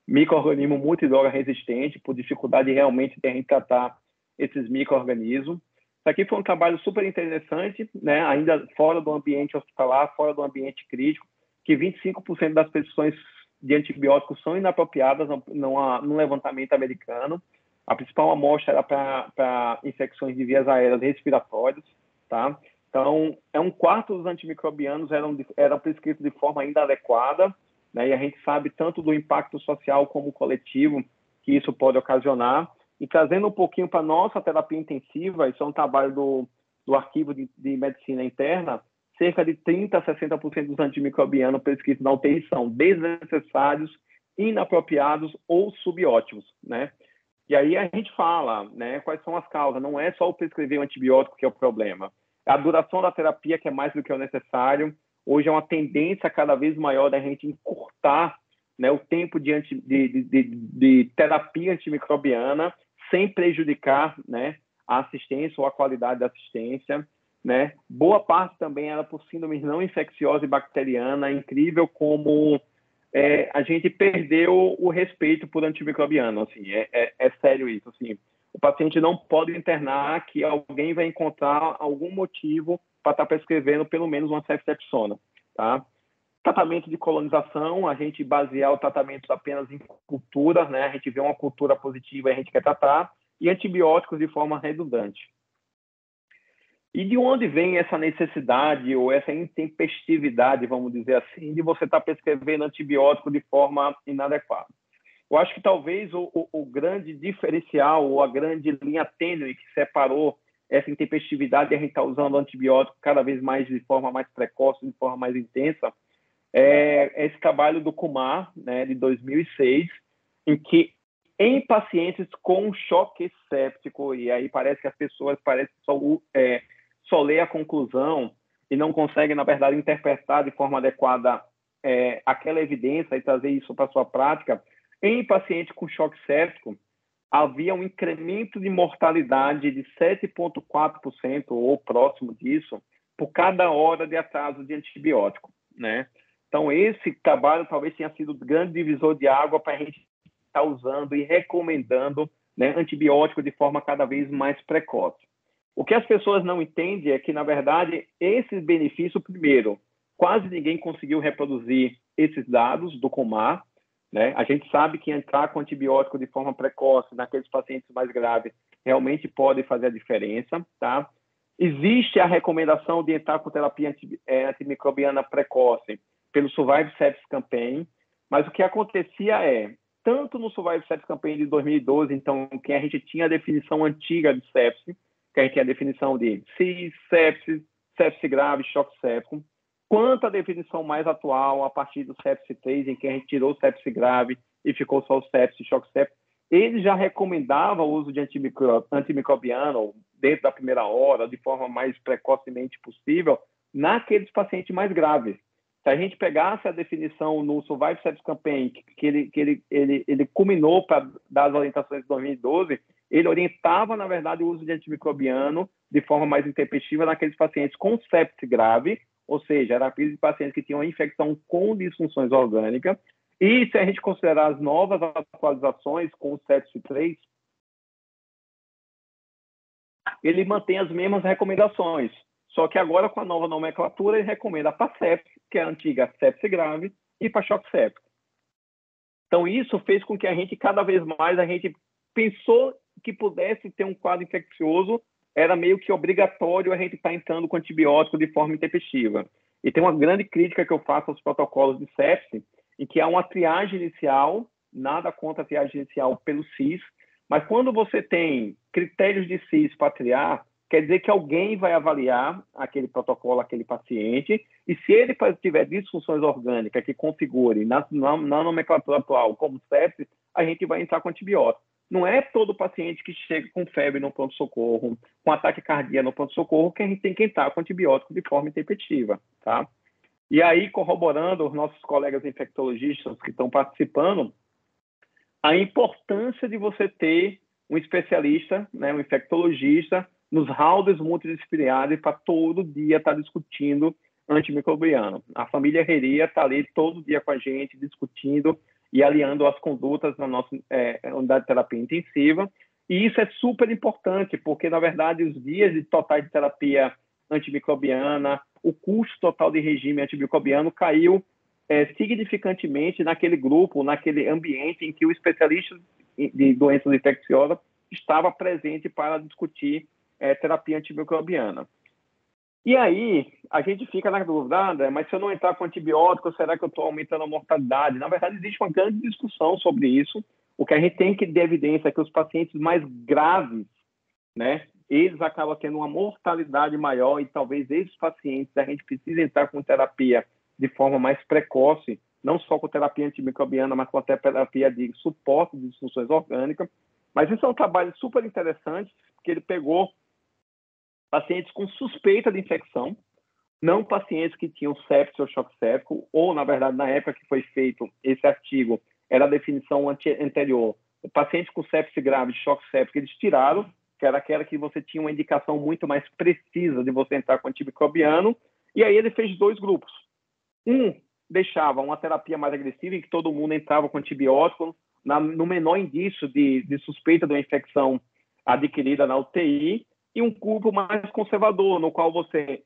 micro-organismo multidroga resistente, por dificuldade realmente de a gente tratar esses micro-organismos. Isso aqui foi um trabalho super interessante, né? Ainda fora do ambiente hospitalar, fora do ambiente crítico, que 25% das prescrições de antibióticos são inapropriadas no levantamento americano. A principal amostra era para infecções de vias aéreas respiratórias, tá? Então, um quarto dos antimicrobianos eram prescritos de forma inadequada, né? E a gente sabe tanto do impacto social como coletivo que isso pode ocasionar. E trazendo um pouquinho para a nossa terapia intensiva, isso é um trabalho do Arquivo de Medicina Interna, cerca de 30% a 60% dos antimicrobianos prescritos na UTI são desnecessários, inapropriados ou subótimos, né? E aí a gente fala, né, quais são as causas. Não é só o prescrever um antibiótico que é o problema. A duração da terapia, que é mais do que o necessário. Hoje é uma tendência cada vez maior da gente encurtar, né, o tempo de terapia antimicrobiana, sem prejudicar, né, a assistência ou a qualidade da assistência, né? Boa parte também era por síndrome não infecciosa e bacteriana. É incrível como a gente perdeu o respeito por antimicrobiano. Assim, é sério isso. Assim, o paciente não pode internar que alguém vai encontrar algum motivo para estar prescrevendo pelo menos uma ceftriaxona, tá? Tratamento de colonização, a gente basear o tratamento apenas em cultura, né? A gente vê uma cultura positiva e a gente quer tratar, e antibióticos de forma redundante. E de onde vem essa necessidade ou essa intempestividade, vamos dizer assim, de você estar prescrevendo antibiótico de forma inadequada? Eu acho que talvez o grande diferencial ou a grande linha tênue que separou essa intempestividade e a gente está usando antibiótico cada vez mais de forma mais precoce, de forma mais intensa, esse trabalho do Kumar, né, de 2006, em que em pacientes com choque séptico, e aí parece que as pessoas só lê a conclusão e não conseguem, na verdade, interpretar de forma adequada aquela evidência e trazer isso para a sua prática. Em pacientes com choque séptico, havia um incremento de mortalidade de 7,4% ou próximo disso por cada hora de atraso de antibiótico, né? Então, esse trabalho talvez tenha sido o grande divisor de água para a gente estar usando e recomendando, né, antibiótico de forma cada vez mais precoce. O que as pessoas não entendem é que, na verdade, esses benefícios, primeiro, quase ninguém conseguiu reproduzir esses dados do Kumar, né? A gente sabe que entrar com antibiótico de forma precoce naqueles pacientes mais graves realmente pode fazer a diferença, tá? Existe a recomendação de entrar com terapia antimicrobiana precoce pelo Survive Sepsis Campaign, mas o que acontecia tanto no Survive Sepsis Campaign de 2012, então, que a gente tinha a definição antiga de sepsis, que a gente tinha a definição de CIS, sepsis, sepsis grave, choque séptico, quanto a definição mais atual, a partir do sepsis 3, em que a gente tirou o sepsis grave e ficou só o sepsis, choque séptico, ele já recomendava o uso de antimicrobiano dentro da primeira hora, de forma mais precocemente possível, naqueles pacientes mais graves. Se a gente pegasse a definição no Survive Sepsis Campaign, que ele culminou para dar as orientações de 2012, ele orientava, na verdade, o uso de antimicrobiano de forma mais intempestiva naqueles pacientes com sepsis grave ou seja, era de pacientes que tinham infecção com disfunções orgânicas. E se a gente considerar as novas atualizações com o sepsis 3, ele mantém as mesmas recomendações, só que agora com a nova nomenclatura ele recomenda para sepsis, que é a antiga sepsis grave, e para choque séptico. Então isso fez com que a gente, cada vez mais, a gente pensou que pudesse ter um quadro infeccioso, era meio que obrigatório a gente estar entrando com antibiótico de forma intempestiva. E tem uma grande crítica que eu faço aos protocolos de sepsis, em que há uma triagem inicial, nada contra a triagem inicial pelo CIS, mas quando você tem critérios de CIS para triar, quer dizer que alguém vai avaliar aquele protocolo, aquele paciente, e se ele tiver disfunções orgânicas que configurem na nomenclatura atual como sepsis, a gente vai entrar com antibiótico. Não é todo paciente que chega com febre no pronto-socorro, com ataque cardíaco no pronto-socorro, que a gente tem que entrar com antibiótico de forma intempestiva, tá? E aí, corroborando os nossos colegas infectologistas que estão participando, a importância de você ter um especialista, né, um infectologista, nos rounds multidisciplinares para todo dia estar discutindo antimicrobiano. A família Herreria está ali todo dia com a gente, discutindo e alinhando as condutas na nossa unidade de terapia intensiva. E isso é super importante, porque, na verdade, os dias de totais de terapia antimicrobiana, o custo total de regime antimicrobiano caiu significantemente naquele grupo, naquele ambiente em que o especialista de doenças infecciosas estava presente para discutir terapia antimicrobiana. E aí, a gente fica na dúvida, mas se eu não entrar com antibiótico, será que eu estou aumentando a mortalidade? Na verdade, existe uma grande discussão sobre isso. O que a gente tem que ter evidência é que os pacientes mais graves, né, eles acabam tendo uma mortalidade maior e talvez esses pacientes a gente precisa entrar com terapia de forma mais precoce, não só com terapia antimicrobiana, mas com até terapia de suporte de disfunções orgânicas. Mas isso é um trabalho super interessante, porque ele pegou pacientes com suspeita de infecção, não pacientes que tinham sepsis ou choque séptico, ou, na verdade, na época que foi feito esse artigo, era a definição anterior. Pacientes com sepsis grave, choque séptico, eles tiraram, que era aquela que você tinha uma indicação muito mais precisa de você entrar com antimicrobiano, e aí ele fez dois grupos. Um deixava uma terapia mais agressiva, em que todo mundo entrava com antibiótico, no menor indício de suspeita de uma infecção adquirida na UTI, e um grupo mais conservador, no qual você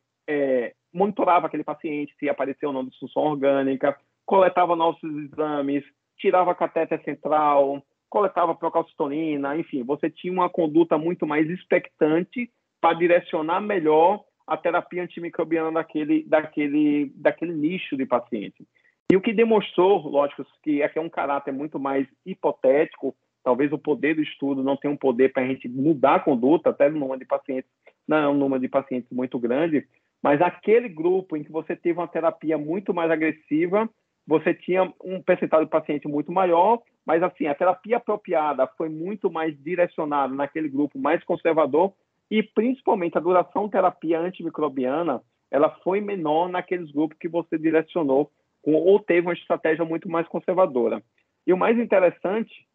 monitorava aquele paciente, se apareceu ou não disfunção orgânica, coletava nossos exames, tirava catéter central, coletava procalcitonina, enfim, você tinha uma conduta muito mais expectante para direcionar melhor a terapia antimicrobiana daquele nicho de paciente. E o que demonstrou, lógico, que aqui é um caráter muito mais hipotético, talvez o poder do estudo não tenha um poder para a gente mudar a conduta, até no número de pacientes, não é um número de pacientes muito grande, mas aquele grupo em que você teve uma terapia muito mais agressiva, você tinha um percentual de paciente muito maior, mas assim, a terapia apropriada foi muito mais direcionada naquele grupo mais conservador e principalmente a duração terapia antimicrobiana, ela foi menor naqueles grupos que você direcionou ou teve uma estratégia muito mais conservadora. E o mais interessante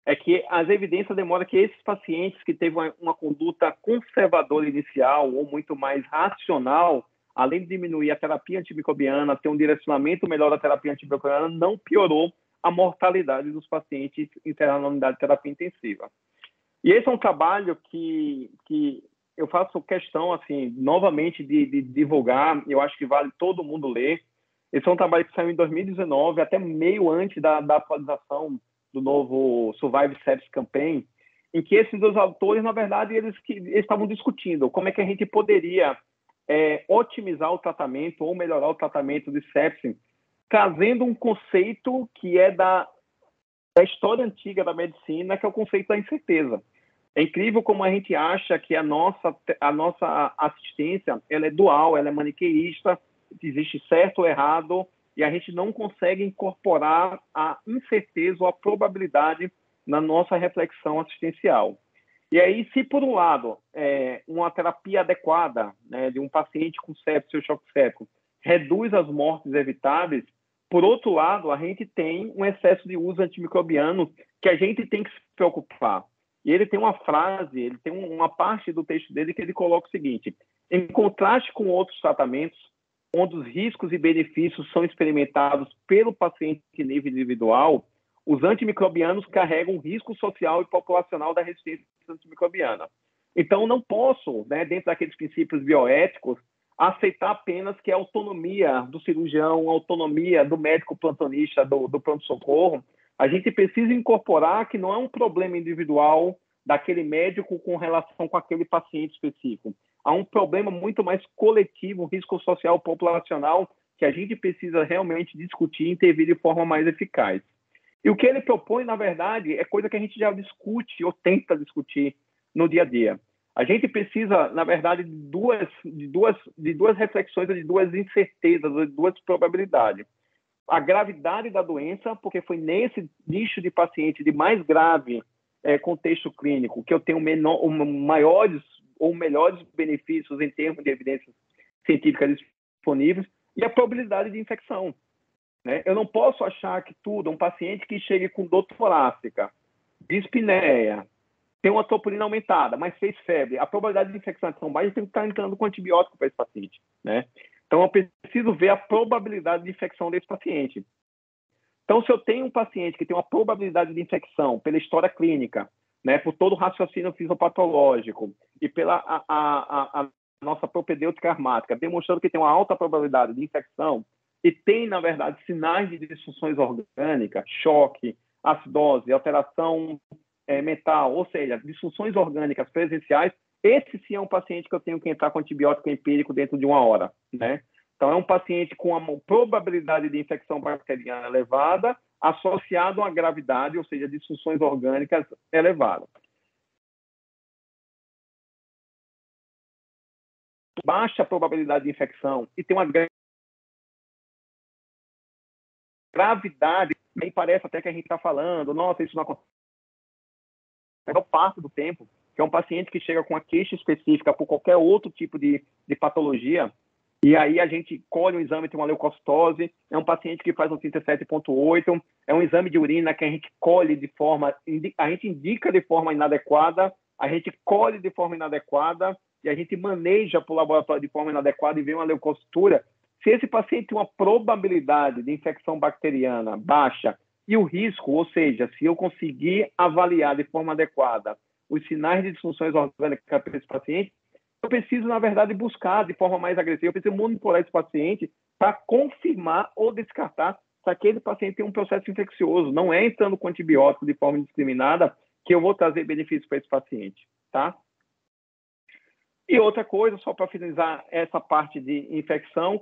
é que as evidências demonstram que esses pacientes que teve uma conduta conservadora inicial ou muito mais racional, além de diminuir a terapia antimicrobiana, ter um direcionamento melhor da terapia antimicrobiana, não piorou a mortalidade dos pacientes internados na unidade de terapia intensiva. E esse é um trabalho que eu faço questão, assim, novamente de divulgar, eu acho que vale todo mundo ler. Esse é um trabalho que saiu em 2019, até meio antes da atualização do novo Survive Sepsis Campaign, em que esses dois autores, na verdade, eles estavam discutindo como é que a gente poderia otimizar o tratamento ou melhorar o tratamento de sepsis, trazendo um conceito que é da história antiga da medicina, que é o conceito da incerteza. É incrível como a gente acha que a nossa assistência ela é dual, ela é maniqueísta, existe certo ou errado, e a gente não consegue incorporar a incerteza ou a probabilidade na nossa reflexão assistencial. E aí, se por um lado, uma terapia adequada, né, de um paciente com sepsis ou choque séptico reduz as mortes evitáveis, por outro lado, a gente tem um excesso de uso antimicrobiano que a gente tem que se preocupar. E ele tem uma frase, ele tem uma parte do texto dele que ele coloca o seguinte: em contraste com outros tratamentos, onde os riscos e benefícios são experimentados pelo paciente em nível individual, os antimicrobianos carregam o risco social e populacional da resistência antimicrobiana. Então, não posso, né, dentro daqueles princípios bioéticos, aceitar apenas que a autonomia do cirurgião, a autonomia do médico plantonista, do pronto-socorro, a gente precisa incorporar que não é um problema individual daquele médico com relação com aquele paciente específico. Há um problema muito mais coletivo, um risco social populacional, que a gente precisa realmente discutir e intervir de forma mais eficaz. E o que ele propõe, na verdade, é coisa que a gente já discute ou tenta discutir no dia a dia. A gente precisa, na verdade, de duas reflexões, de duas incertezas, de duas probabilidades. A gravidade da doença, porque foi nesse nicho de paciente de mais grave contexto clínico que eu tenho maiores ou melhores benefícios em termos de evidências científicas disponíveis, e a probabilidade de infecção. Né? Eu não posso achar que um paciente que chegue com dor torácica, dispneia, tem uma troponina aumentada, mas fez febre, a probabilidade de infecção é tão baixa, eu tenho que estar entrando com antibiótico para esse paciente. Né? Então, eu preciso ver a probabilidade de infecção desse paciente. Então, se eu tenho um paciente que tem uma probabilidade de infecção pela história clínica, né, por todo o raciocínio fisiopatológico e pela a nossa propedêutica armática, demonstrando que tem uma alta probabilidade de infecção e tem, na verdade, sinais de disfunções orgânicas, choque, acidose, alteração mental, ou seja, disfunções orgânicas presenciais, esse sim é um paciente que eu tenho que entrar com antibiótico empírico dentro de 1 hora, né? Então, é um paciente com uma probabilidade de infecção bacteriana elevada, associado a uma gravidade, ou seja, disfunções orgânicas elevadas. Baixa probabilidade de infecção e tem uma gravidade, nem parece até que a gente está falando, nossa, isso não acontece. É o passo do tempo, que é um paciente que chega com uma queixa específica por qualquer outro tipo de patologia, e aí a gente colhe um exame, tem uma leucocitose, é um paciente que faz um 37,8, é um exame de urina que a gente colhe a gente indica de forma inadequada, a gente colhe de forma inadequada, e a gente maneja para o laboratório de forma inadequada e vê uma leucocitura. Se esse paciente tem uma probabilidade de infecção bacteriana baixa e o risco, ou seja, se eu conseguir avaliar de forma adequada os sinais de disfunções orgânicas para esse paciente, eu preciso, na verdade, buscar de forma mais agressiva, eu preciso monitorar esse paciente para confirmar ou descartar se aquele paciente tem um processo infeccioso. Não é entrando com antibiótico de forma indiscriminada que eu vou trazer benefício para esse paciente, tá? E outra coisa, só para finalizar essa parte de infecção,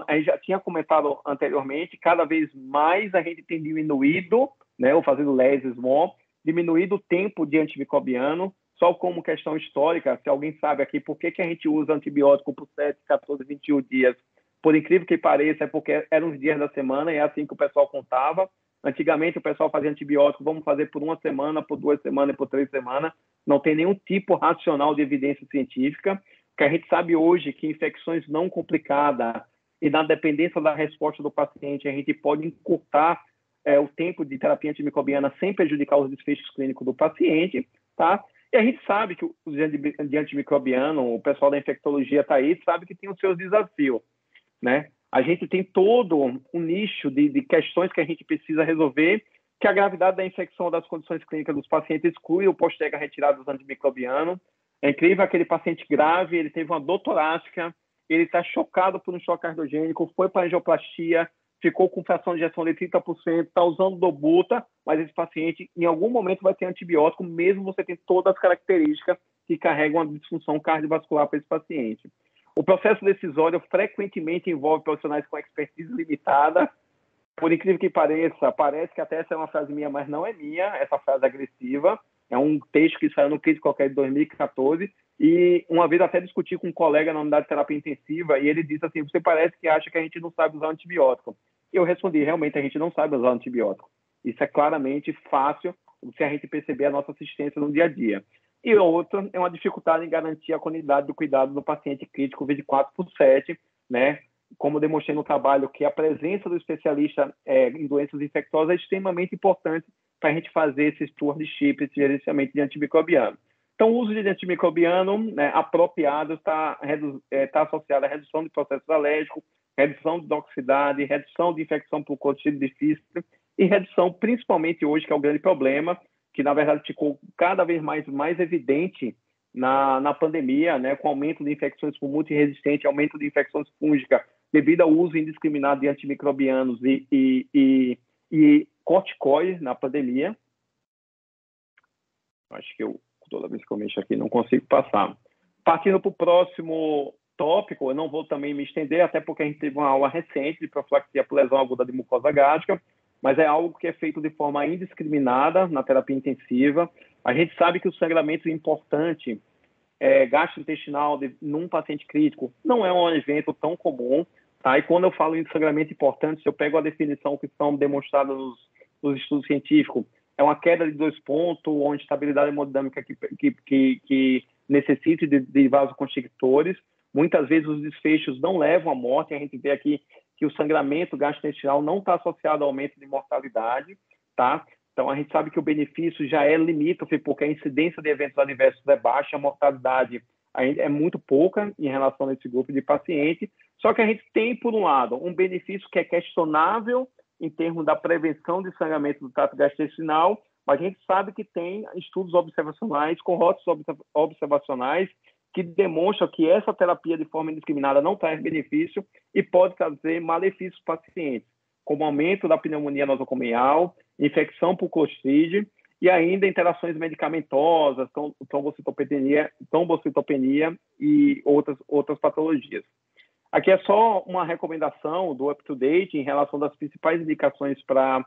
a gente já tinha comentado anteriormente, cada vez mais a gente tem diminuído, né, ou fazendo less is more, diminuído o tempo de antimicrobiano, só como questão histórica, se alguém sabe aqui por que a gente usa antibiótico por 7, 14, 21 dias, por incrível que pareça, é porque eram os dias da semana e é assim que o pessoal contava. Antigamente o pessoal fazia antibiótico, vamos fazer por 1 semana, por 2 semanas, por 3 semanas. Não tem nenhum tipo racional de evidência científica, que a gente sabe hoje que infecções não complicadas e na dependência da resposta do paciente, a gente pode encurtar o tempo de terapia antimicrobiana sem prejudicar os desfechos clínicos do paciente, tá? E a gente sabe que os de antimicrobiano, o pessoal da infectologia está aí, sabe que tem os seus desafios, né? A gente tem todo um nicho de questões que a gente precisa resolver, que a gravidade da infecção das condições clínicas dos pacientes exclui ou posterga a retirada dos antimicrobianos. É incrível, aquele paciente grave, ele teve uma dor torácica, ele está chocado por um choque cardiogênico, foi para a angioplastia, ficou com fração de ejeção de 30%, está usando dobuta, mas esse paciente, em algum momento, vai ter antibiótico, mesmo você tendo todas as características que carregam uma disfunção cardiovascular para esse paciente. O processo decisório frequentemente envolve profissionais com expertise limitada. Por incrível que pareça, parece que até essa é uma frase minha, mas não é minha, essa frase agressiva. É um texto que saiu no Crítico Qualquer de 2014. E uma vez até discuti com um colega na unidade de terapia intensiva e ele disse assim, você parece que acha que a gente não sabe usar antibiótico. E eu respondi, realmente a gente não sabe usar antibiótico. Isso é claramente fácil se a gente perceber a nossa assistência no dia a dia. E outra é uma dificuldade em garantir a qualidade do cuidado do paciente crítico 24/7, né? Como demonstrei no trabalho, que a presença do especialista em doenças infecciosas é extremamente importante para a gente fazer esse stewardship, esse gerenciamento de antimicrobiano. Então, o uso de antimicrobiano, né, apropriado está associado à redução de processos alérgicos, redução de toxicidade, redução de infecção por Clostridium difficile e redução, principalmente hoje, que é o grande problema, que na verdade ficou cada vez mais evidente na pandemia, né, com aumento de infecções por multiresistente, aumento de infecções fúngicas, devido ao uso indiscriminado de antimicrobianos e corticoides na pandemia. Acho que toda vez que eu mexo aqui não consigo passar. Partindo para o próximo tópico, eu não vou também me estender, até porque a gente teve uma aula recente de profilaxia por lesão aguda de mucosa gástrica, mas é algo que é feito de forma indiscriminada na terapia intensiva. A gente sabe que o sangramento importante gastrointestinal num paciente crítico não é um evento tão comum, tá? E quando eu falo em sangramento importante, se eu pego a definição que são demonstradas nos estudos científicos, é uma queda de 2 pontos ou uma instabilidade hemodinâmica que necessite de vasoconstrictores. Muitas vezes os desfechos não levam à morte. A gente vê aqui que o sangramento gastrointestinal não está associado ao aumento de mortalidade, tá? Então, a gente sabe que o benefício já é limítrofe, porque a incidência de eventos adversos é baixa, a mortalidade ainda é muito pouca em relação a esse grupo de pacientes. Só que a gente tem, por um lado, um benefício que é questionável em termos da prevenção de sangramento do trato gastrointestinal, mas a gente sabe que tem estudos observacionais, cohortes observacionais, que demonstram que essa terapia de forma indiscriminada não traz benefício e pode trazer malefícios para pacientes, como aumento da pneumonia nosocomial, infecção por Clostridium e ainda interações medicamentosas, trombocitopenia e outras patologias. Aqui é só uma recomendação do UpToDate em relação das principais indicações para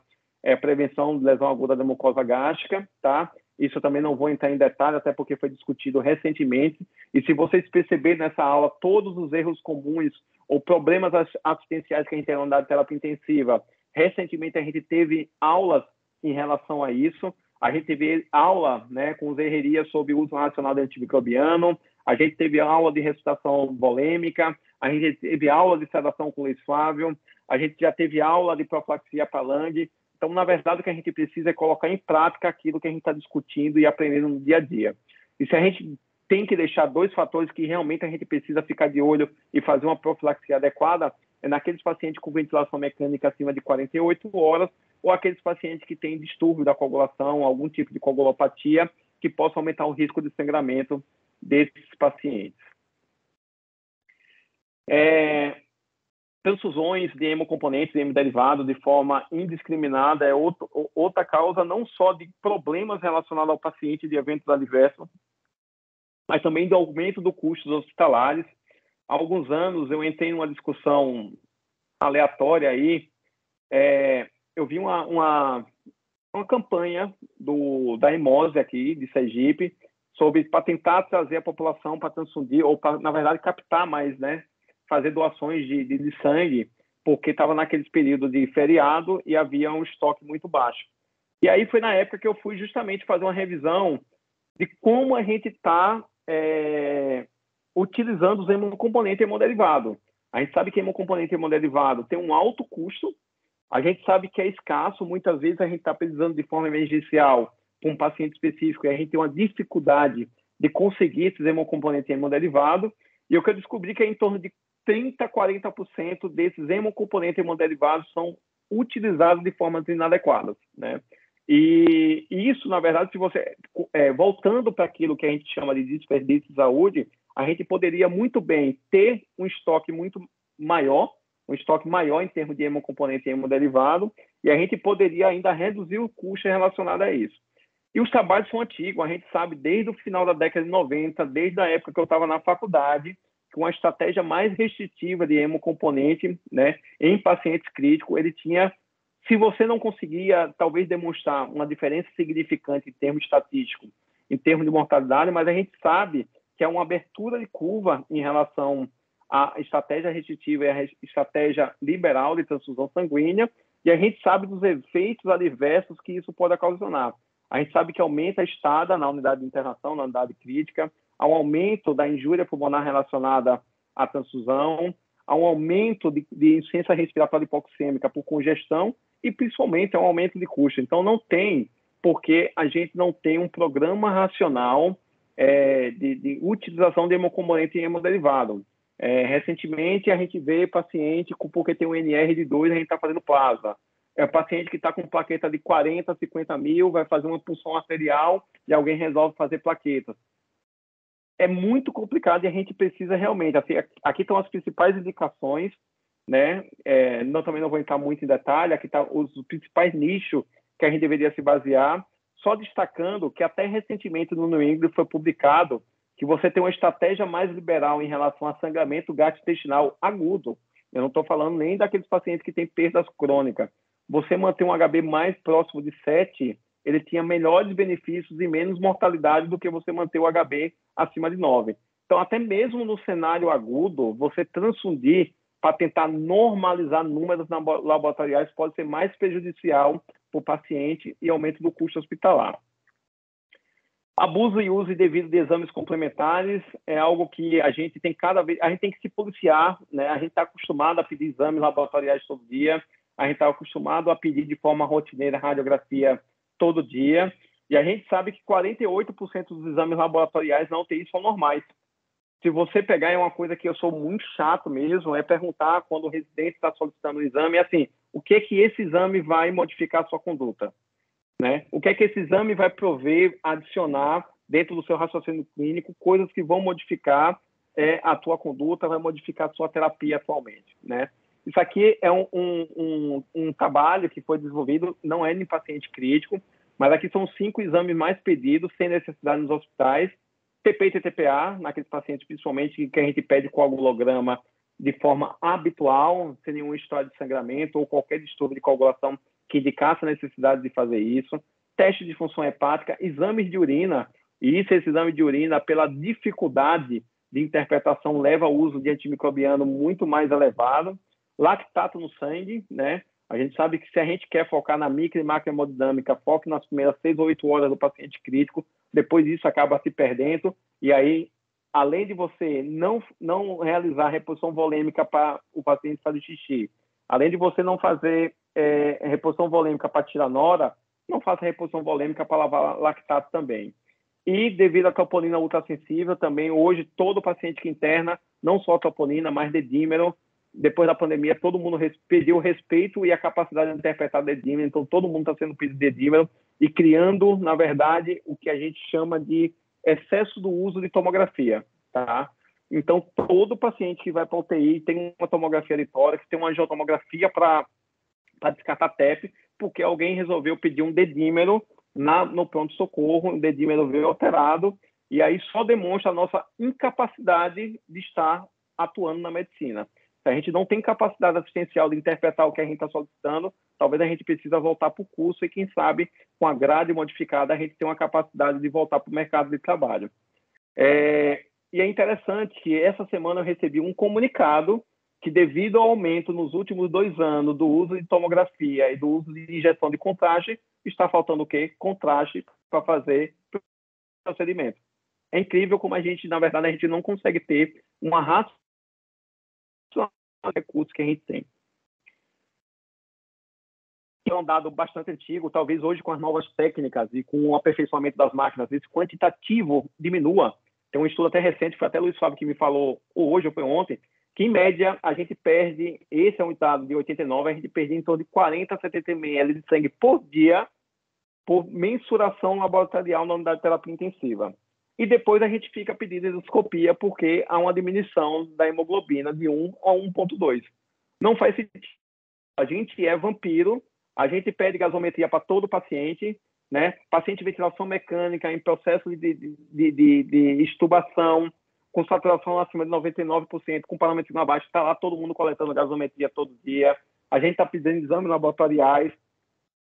prevenção de lesão aguda da mucosa gástrica, tá? Isso eu também não vou entrar em detalhe, até porque foi discutido recentemente. E se vocês perceberem nessa aula todos os erros comuns ou problemas assistenciais que a gente tem na terapia intensiva, recentemente a gente teve aulas em relação a isso. A gente teve aula, né, com os Herrerias sobre o uso racional de antimicrobiano. A gente teve aula de ressuscitação volêmica. A gente teve aula de sedação com leite-flávio. A gente já teve aula de profilaxia para LANG. Então, na verdade, o que a gente precisa é colocar em prática aquilo que a gente está discutindo e aprendendo no dia a dia. E se a gente tem que deixar 2 fatores que realmente a gente precisa ficar de olho e fazer uma profilaxia adequada, é naqueles pacientes com ventilação mecânica acima de 48 horas ou aqueles pacientes que têm distúrbio da coagulação, algum tipo de coagulopatia, que possa aumentar o risco de sangramento desses pacientes. Transfusões de hemocomponentes e hemoderivados de forma indiscriminada é outra causa não só de problemas relacionados ao paciente de eventos adversos, mas também do aumento do custo hospitalares. Há alguns anos eu entrei numa discussão aleatória aí, eu vi uma campanha da Hemose aqui, de Sergipe, para tentar trazer a população para transfundir, ou para, na verdade, captar mais, né? Fazer doações de sangue, porque estava naqueles períodos de feriado e havia um estoque muito baixo. E aí foi na época que eu fui justamente fazer uma revisão de como a gente está utilizando os hemocomponentes hemoderivados. A gente sabe que hemocomponente hemodderivado tem um alto custo, a gente sabe que é escasso, muitas vezes a gente está precisando de forma emergencial com um paciente específico e a gente tem uma dificuldade de conseguir esses hemocomponentes hemoderivados, e o que eu descobri que é em torno de 30% a 40% desses hemocomponentes hemoderivados são utilizados de formas inadequadas, né? E isso, na verdade, se você voltando para aquilo que a gente chama de desperdício de saúde, a gente poderia muito bem ter um estoque muito maior, em termos de hemocomponente e hemoderivado, e a gente poderia ainda reduzir o custo relacionado a isso. E os trabalhos são antigos, a gente sabe desde o final da década de 90, desde a época que eu estava na faculdade, que uma estratégia mais restritiva de hemocomponente, né, em pacientes críticos, ele tinha, se você não conseguia, talvez, demonstrar uma diferença significante em termos estatísticos, em termos de mortalidade, mas a gente sabe que é uma abertura de curva em relação à estratégia restritiva e à estratégia liberal de transfusão sanguínea, e a gente sabe dos efeitos adversos que isso pode ocasionar. A gente sabe que aumenta a estada na unidade de internação, na unidade crítica, há um aumento da injúria pulmonar relacionada à transfusão, há um aumento de insuficiência respiratória hipoxêmica por congestão e, principalmente, há um aumento de custo. Então, não tem porque a gente não tem um programa racional de utilização de hemocomponente em hemoderivado. Recentemente, a gente vê paciente porque tem um NR de 2, a gente está fazendo plasma. Paciente que está com plaqueta de 40, 50 mil, vai fazer uma punção arterial e alguém resolve fazer plaquetas. É muito complicado e a gente precisa realmente... Assim, aqui estão as principais indicações, né? Também não vou entrar muito em detalhe, aqui estão os principais nichos que a gente deveria se basear, só destacando que até recentemente no New England foi publicado que você tem uma estratégia mais liberal em relação a sangramento gastrointestinal agudo. Eu não estou falando nem daqueles pacientes que têm perdas crônicas. Você manter um HB mais próximo de 7, ele tinha melhores benefícios e menos mortalidade do que você manter o HB acima de 9. Então, até mesmo no cenário agudo, você transfundir para tentar normalizar números laboratoriais pode ser mais prejudicial para o paciente e aumento do custo hospitalar. Abuso e uso indevido de exames complementares é algo que a gente tem que se policiar, né? A gente está acostumado a pedir exames laboratoriais todo dia, a gente está acostumado a pedir de forma rotineira radiografia todo dia, e a gente sabe que 48% dos exames laboratoriais na UTI são normais. Se você pegar, é uma coisa que eu sou muito chato mesmo, é perguntar quando o residente está solicitando o exame, assim, o que esse exame vai modificar a sua conduta, né? O que esse exame vai prover, adicionar dentro do seu raciocínio clínico, coisas que vão modificar a tua conduta, vai modificar a sua terapia atualmente, né? Isso aqui é um trabalho que foi desenvolvido, não é em paciente crítico, mas aqui são 5 exames mais pedidos, sem necessidade nos hospitais, TP e TTPA, naqueles pacientes principalmente que a gente pede coagulograma de forma habitual, sem nenhum história de sangramento ou qualquer distúrbio de coagulação que indicasse a necessidade de fazer isso, teste de função hepática, exames de urina, e esse exame de urina, pela dificuldade de interpretação, leva ao uso de antimicrobiano muito mais elevado, lactato no sangue, né? A gente sabe que se a gente quer focar na micro e macrohemodinâmica, foque nas primeiras 6 ou 8 horas do paciente crítico, depois isso acaba se perdendo, e aí, além de você não realizar reposição volêmica para o paciente fazer xixi, além de você não fazer reposição volêmica para tirar nora, não faça reposição volêmica para lavar lactato também. E devido à troponina ultrassensível, também hoje todo paciente que interna, não só troponina, mas dedímero, depois da pandemia, todo mundo pediu o respeito e a capacidade de interpretar dedímero, então todo mundo está sendo pedido dedímero e criando, na verdade, o que a gente chama de excesso do uso de tomografia, tá? Então, todo paciente que vai para a UTI tem uma tomografia de tórax, tem uma angiotomografia para descartar TEP, porque alguém resolveu pedir um dedímero no pronto-socorro, um dedímero veio alterado, e aí só demonstra a nossa incapacidade de estar atuando na medicina. Se a gente não tem capacidade assistencial de interpretar o que a gente está solicitando, talvez a gente precisa voltar para o curso e, quem sabe, com a grade modificada, a gente tem uma capacidade de voltar para o mercado de trabalho. E é interessante que essa semana eu recebi um comunicado que, devido ao aumento nos últimos 2 anos do uso de tomografia e do uso de injeção de contraste, está faltando o quê? Contraste para fazer procedimento. É incrível como a gente, na verdade, a gente não consegue ter uma raça recursos que a gente tem. É um dado bastante antigo, talvez hoje com as novas técnicas e com o aperfeiçoamento das máquinas, esse quantitativo diminua. Tem um estudo até recente, foi até o Luiz Fábio que me falou, ou hoje ou foi ontem, que em média a gente perde, esse é um dado de 89, a gente perde em torno de 40 a 70 ml de sangue por dia por mensuração laboratorial na unidade de terapia intensiva. E depois a gente fica pedindo endoscopia porque há uma diminuição da hemoglobina de 1 a 1,2. Não faz sentido. A gente é vampiro, a gente pede gasometria para todo paciente, né? Paciente de ventilação mecânica em processo de extubação, com saturação acima de 99%, com parâmetro abaixo, está lá todo mundo coletando gasometria todo dia. A gente está pedindo exames laboratoriais,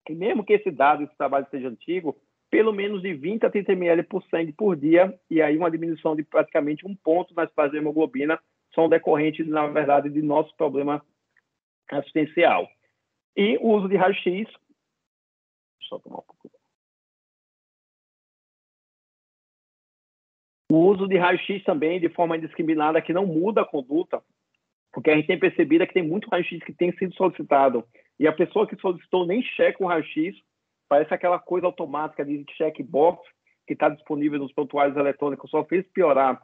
e mesmo que esse trabalho seja antigo, pelo menos de 20 a 30 ml por sangue por dia, e aí uma diminuição de praticamente 1 ponto nas taxas de hemoglobina são decorrentes, na verdade, de nosso problema assistencial. E o uso de raio-x, deixa eu tomar um pouco. O uso de raio-x também, de forma indiscriminada, que não muda a conduta, porque a gente tem percebido que tem muito raio-x que tem sido solicitado, e a pessoa que solicitou nem checa o raio-x, parece aquela coisa automática de checkbox que está disponível nos prontuários eletrônicos, só fez piorar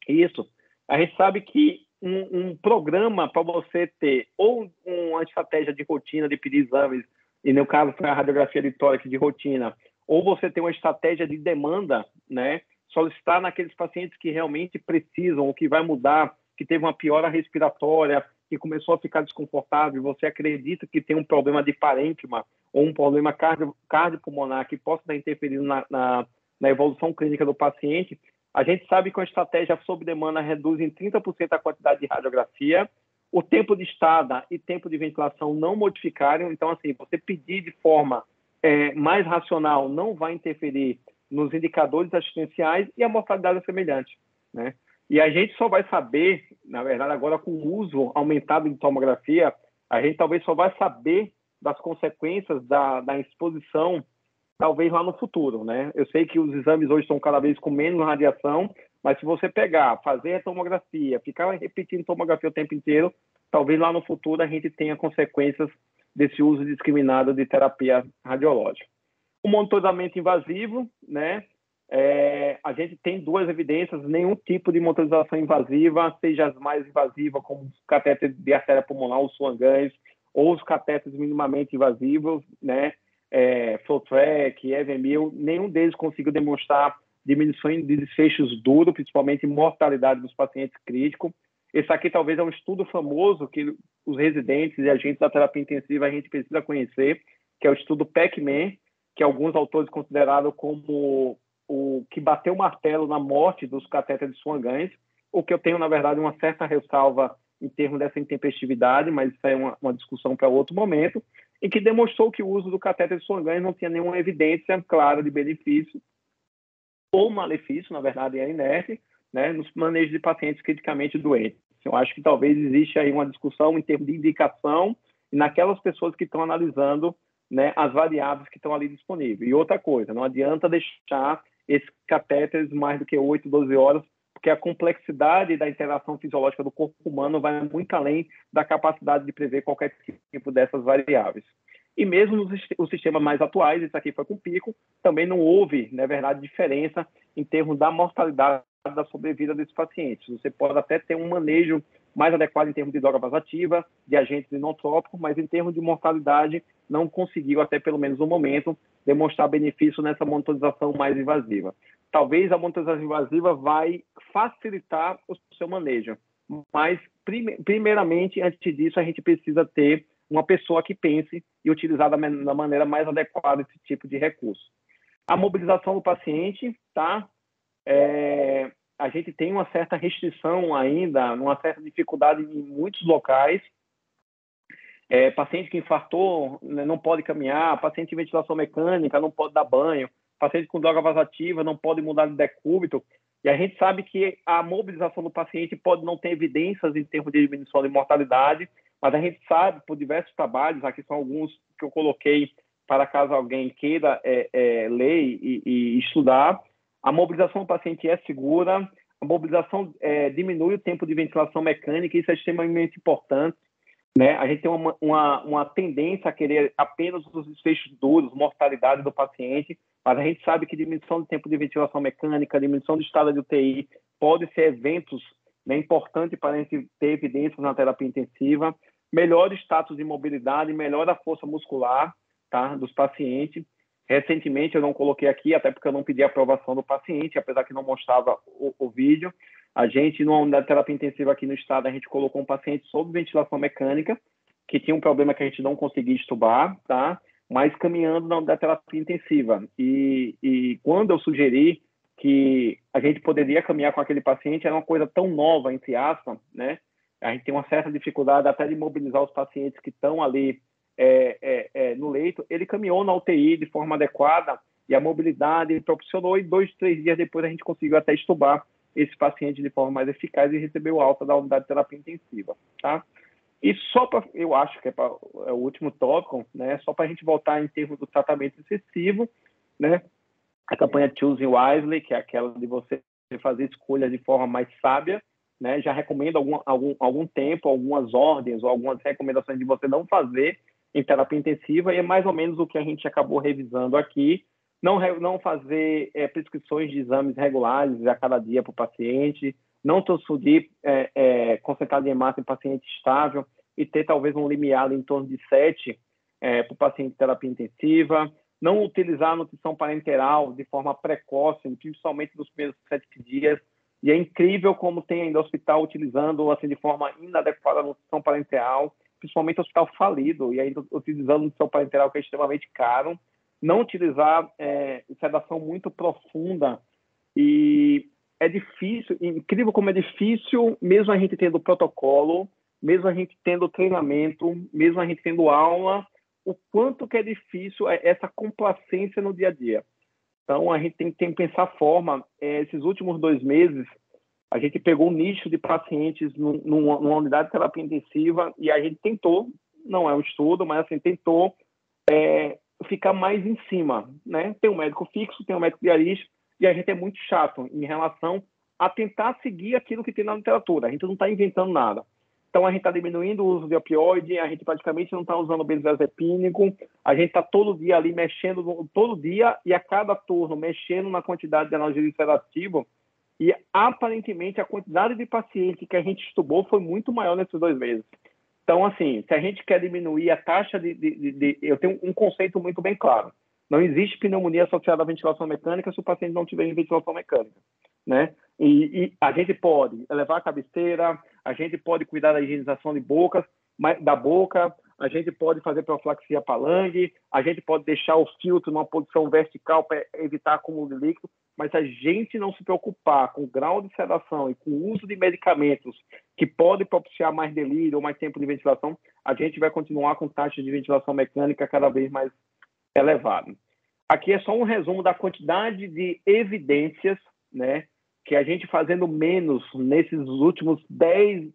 isso. A gente sabe que um programa para você ter ou uma estratégia de rotina de pedir exames, e no caso foi a radiografia de tórax de rotina, ou você tem uma estratégia de demanda, né? Solicitar naqueles pacientes que realmente precisam, ou que vai mudar, que teve uma piora respiratória, que começou a ficar desconfortável, você acredita que tem um problema de parênquima ou um problema cardiopulmonar que possa estar interferindo na evolução clínica do paciente, a gente sabe que a estratégia sob demanda reduz em 30% a quantidade de radiografia, o tempo de estada e tempo de ventilação não modificaram, então, assim, você pedir de forma mais racional não vai interferir nos indicadores assistenciais e a mortalidade é semelhante, né? E a gente só vai saber, na verdade, agora com o uso aumentado de tomografia, a gente talvez só vai saber das consequências da exposição, talvez lá no futuro, né? Eu sei que os exames hoje estão cada vez com menos radiação, mas se você pegar, fazer a tomografia, ficar repetindo tomografia o tempo inteiro, talvez lá no futuro a gente tenha consequências desse uso indiscriminado de terapia radiológica. O monitoramento invasivo, né? A gente tem duas evidências, nenhum tipo de monitorização invasiva, seja as mais invasivas, como os catéteres de artéria pulmonar, os Swan-Ganz, ou os catéteres minimamente invasivos, né? FlowTrack, Evemil, nenhum deles conseguiu demonstrar diminuição de desfechos duros, principalmente mortalidade dos pacientes críticos. Esse aqui talvez é um estudo famoso que os residentes e agentes da terapia intensiva a gente precisa conhecer, que é o estudo PECMAN, que alguns autores consideraram como o que bateu o martelo na morte dos catéteres de Swan-Ganz, o que eu tenho, na verdade, uma certa ressalva em termos dessa intempestividade, mas isso é uma discussão para outro momento, em que demonstrou que o uso do catéter de Swan-Ganz não tinha nenhuma evidência clara de benefício ou malefício, na verdade, é inerte, né, nos manejos de pacientes criticamente doentes. Eu acho que talvez existe aí uma discussão em termos de indicação e naquelas pessoas que estão analisando, né, as variáveis que estão ali disponíveis. E outra coisa, não adianta deixar esses catéteres mais do que 8, 12 horas, porque a complexidade da interação fisiológica do corpo humano vai muito além da capacidade de prever qualquer tipo dessas variáveis. E mesmo nos sistemas mais atuais, isso aqui foi com pico, também não houve, na verdade, diferença em termos da mortalidade da sobrevida desses pacientes. Você pode até ter um manejo mais adequado em termos de droga vasoativa, de agentes inotrópicos, mas em termos de mortalidade não conseguiu, até pelo menos no momento, demonstrar benefício nessa monitorização mais invasiva. Talvez a monitorização invasiva vai facilitar o seu manejo, mas primeiramente, antes disso, a gente precisa ter uma pessoa que pense e utilizar da maneira mais adequada esse tipo de recurso. A mobilização do paciente, tá? A gente tem uma certa restrição ainda, uma certa dificuldade em muitos locais. Paciente que infartou, né, não pode caminhar, paciente de ventilação mecânica não pode dar banho, paciente com droga vasoativa não pode mudar de decúbito. E a gente sabe que a mobilização do paciente pode não ter evidências em termos de diminuição de mortalidade, mas a gente sabe, por diversos trabalhos, aqui são alguns que eu coloquei para caso alguém queira ler e estudar, a mobilização do paciente é segura, a mobilização diminui o tempo de ventilação mecânica, isso é extremamente importante, né? A gente tem uma tendência a querer apenas os desfechos duros, mortalidade do paciente, mas a gente sabe que diminuição do tempo de ventilação mecânica, diminuição do estado de UTI, pode ser eventos, né, importantes para a gente ter evidências na terapia intensiva, melhora o status de mobilidade, melhora a força muscular, tá, dos pacientes. Recentemente, eu não coloquei aqui, até porque eu não pedi a aprovação do paciente, apesar que não mostrava o vídeo. A gente, numa unidade de terapia intensiva aqui no estado, a gente colocou um paciente sob ventilação mecânica, que tinha um problema que a gente não conseguia extubar, tá? Mas caminhando na unidade de terapia intensiva. E quando eu sugeri que a gente poderia caminhar com aquele paciente, era uma coisa tão nova, entre aspas, né? A gente tem uma certa dificuldade até de mobilizar os pacientes que estão ali no leito. Ele caminhou na UTI de forma adequada e a mobilidade proporcionou, e 2, 3 dias depois a gente conseguiu até extubar esse paciente de forma mais eficaz e recebeu alta da unidade de terapia intensiva, tá? E só para, eu acho que é o último tópico, né? Só para a gente voltar em termos do tratamento excessivo, né? A campanha Choosing Wisely, que é aquela de você fazer escolhas de forma mais sábia, né? Já recomendo algum tempo, algumas ordens ou algumas recomendações de você não fazer em terapia intensiva, e é mais ou menos o que a gente acabou revisando aqui. Não fazer prescrições de exames regulares a cada dia para o paciente, não transfundir concentrado em hemácia em paciente estável e ter talvez um limiar em torno de 7 para o paciente de terapia intensiva, não utilizar a nutrição parenteral de forma precoce, principalmente nos primeiros 7 dias, e é incrível como tem ainda hospital utilizando assim, de forma inadequada a nutrição parenteral, principalmente hospital falido, e ainda utilizando nutrição parenteral que é extremamente caro, não utilizar sedação muito profunda, e é difícil, incrível como é difícil, mesmo a gente tendo protocolo, mesmo a gente tendo treinamento, mesmo a gente tendo aula, o quanto que é difícil essa complacência no dia a dia. Então, a gente tem que pensar forma. Esses últimos 2 meses, a gente pegou um nicho de pacientes numa unidade de terapia intensiva e a gente tentou, não é um estudo, mas assim, tentou ficar mais em cima, né? Tem um médico fixo, tem um médico diarista, e a gente é muito chato em relação a tentar seguir aquilo que tem na literatura. A gente não está inventando nada. Então, a gente está diminuindo o uso de opioide, a gente praticamente não está usando benzodiazepínico, a gente está todo dia ali mexendo, todo dia e a cada turno mexendo na quantidade de analgésico sedativo, e aparentemente a quantidade de paciente que a gente estudou foi muito maior nesses 2 meses. Então, assim, se a gente quer diminuir a taxa eu tenho um conceito muito bem claro. Não existe pneumonia associada à ventilação mecânica se o paciente não tiver ventilação mecânica, né? E a gente pode elevar a cabeceira, a gente pode cuidar da higienização da boca, a gente pode fazer profilaxia palanque, a gente pode deixar o filtro numa posição vertical para evitar acúmulo de líquido, mas se a gente não se preocupar com o grau de sedação e com o uso de medicamentos que pode propiciar mais delírio ou mais tempo de ventilação, a gente vai continuar com taxa de ventilação mecânica cada vez mais elevada. Aqui é só um resumo da quantidade de evidências, né, que a gente fazendo menos nesses últimos 10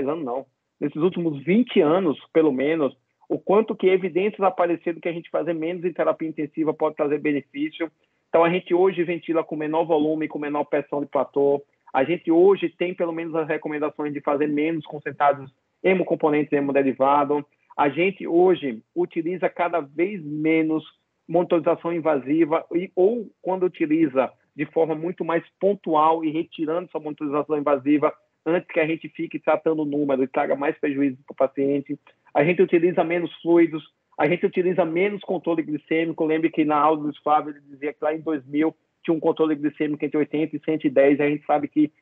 anos não, nesses últimos 20 anos, pelo menos, o quanto que evidências apareceram que a gente fazer menos em terapia intensiva pode trazer benefício. Então, a gente hoje ventila com menor volume, com menor pressão de platô. A gente hoje tem, pelo menos, as recomendações de fazer menos concentrados hemocomponentes hemoderivados. A gente hoje utiliza cada vez menos monitorização invasiva ou quando utiliza de forma muito mais pontual e retirando essa monitorização invasiva antes que a gente fique tratando o número e traga mais prejuízo para o paciente. A gente utiliza menos fluidos, a gente utiliza menos controle glicêmico. Lembre que na aula do Flávio ele dizia que lá em 2000 tinha um controle glicêmico entre 80 e 110. A gente sabe que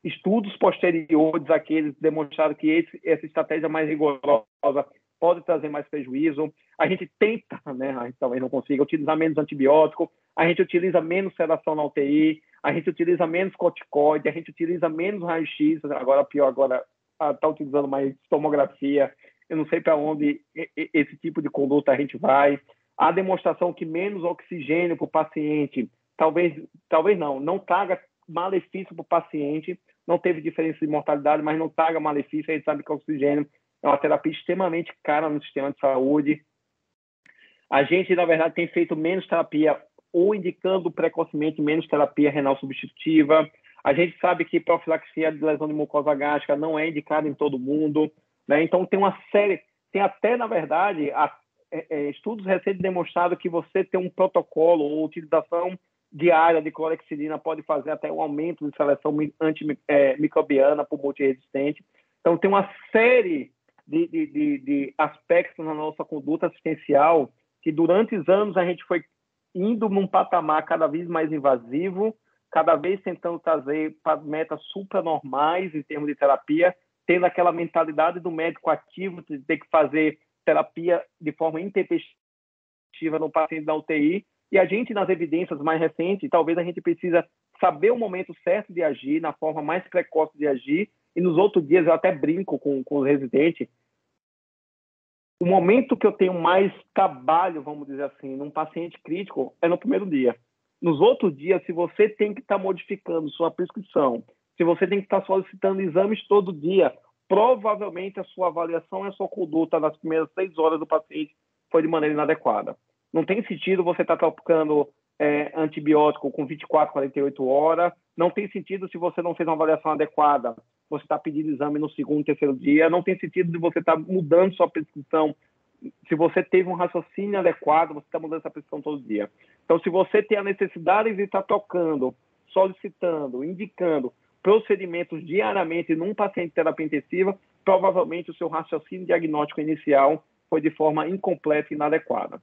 estudos posteriores àqueles demonstraram que essa estratégia mais rigorosa pode trazer mais prejuízo. A gente tenta, né, a gente talvez não consiga, utilizar menos antibiótico, a gente utiliza menos sedação na UTI, a gente utiliza menos corticoide, a gente utiliza menos raio-x, agora pior, agora está utilizando mais tomografia. Eu não sei para onde esse tipo de conduta a gente vai. A demonstração que menos oxigênio para o paciente, talvez não traga malefício para o paciente, não teve diferença de mortalidade, mas não traga malefício. A gente sabe que o oxigênio é uma terapia extremamente cara no sistema de saúde. A gente, na verdade, tem feito menos terapia ou indicando precocemente menos terapia renal substitutiva. A gente sabe que profilaxia de lesão de mucosa gástrica não é indicada em todo mundo, né? Então, tem uma série, tem até, na verdade, estudos recentes demonstraram que você ter um protocolo ou utilização diária de clorexidina pode fazer até um aumento de seleção antimicrobiana por multiresistente. Então, tem uma série de aspectos na nossa conduta assistencial que durante os anos a gente foi indo num patamar cada vez mais invasivo, cada vez tentando trazer para metas supranormais em termos de terapia, tendo aquela mentalidade do médico ativo de ter que fazer terapia de forma intempestiva no paciente da UTI, e a gente, nas evidências mais recentes, talvez a gente precisa saber o momento certo de agir, na forma mais precoce de agir, e nos outros dias eu até brinco com os residentes, o momento que eu tenho mais trabalho, vamos dizer assim, num paciente crítico é no primeiro dia. Nos outros dias, se você tem que estar modificando sua prescrição, se você tem que estar solicitando exames todo dia, provavelmente a sua avaliação e a sua conduta nas primeiras 6 horas do paciente foi de maneira inadequada. Não tem sentido você estar trocando antibiótico com 24, 48 horas. Não tem sentido se você não fez uma avaliação adequada, você está pedindo exame no segundo, terceiro dia. Não tem sentido de você estar mudando sua prescrição Se você teve um raciocínio adequado, você está mudando essa pressão todo dia. Então, se você tem a necessidade de estar tocando, solicitando, indicando procedimentos diariamente num paciente de terapia intensiva, provavelmente o seu raciocínio diagnóstico inicial foi de forma incompleta e inadequada.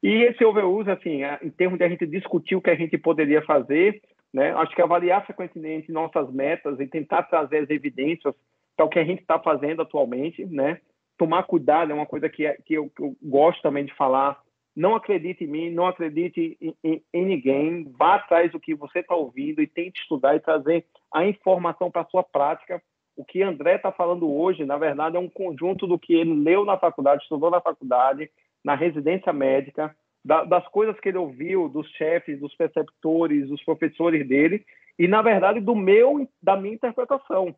E esse overuse, assim, em termos de a gente discutir o que a gente poderia fazer, né, acho que avaliar frequentemente nossas metas e tentar trazer as evidências para o que a gente está fazendo atualmente, né? Tomar cuidado é uma coisa que eu gosto também de falar. Não acredite em mim, não acredite em ninguém. Vá atrás do que você está ouvindo e tente estudar e trazer a informação para a sua prática. O que André está falando hoje, na verdade, é um conjunto do que ele leu na faculdade, estudou na faculdade, na residência médica, das coisas que ele ouviu dos chefes, dos preceptores, dos professores dele, e, na verdade, da minha interpretação.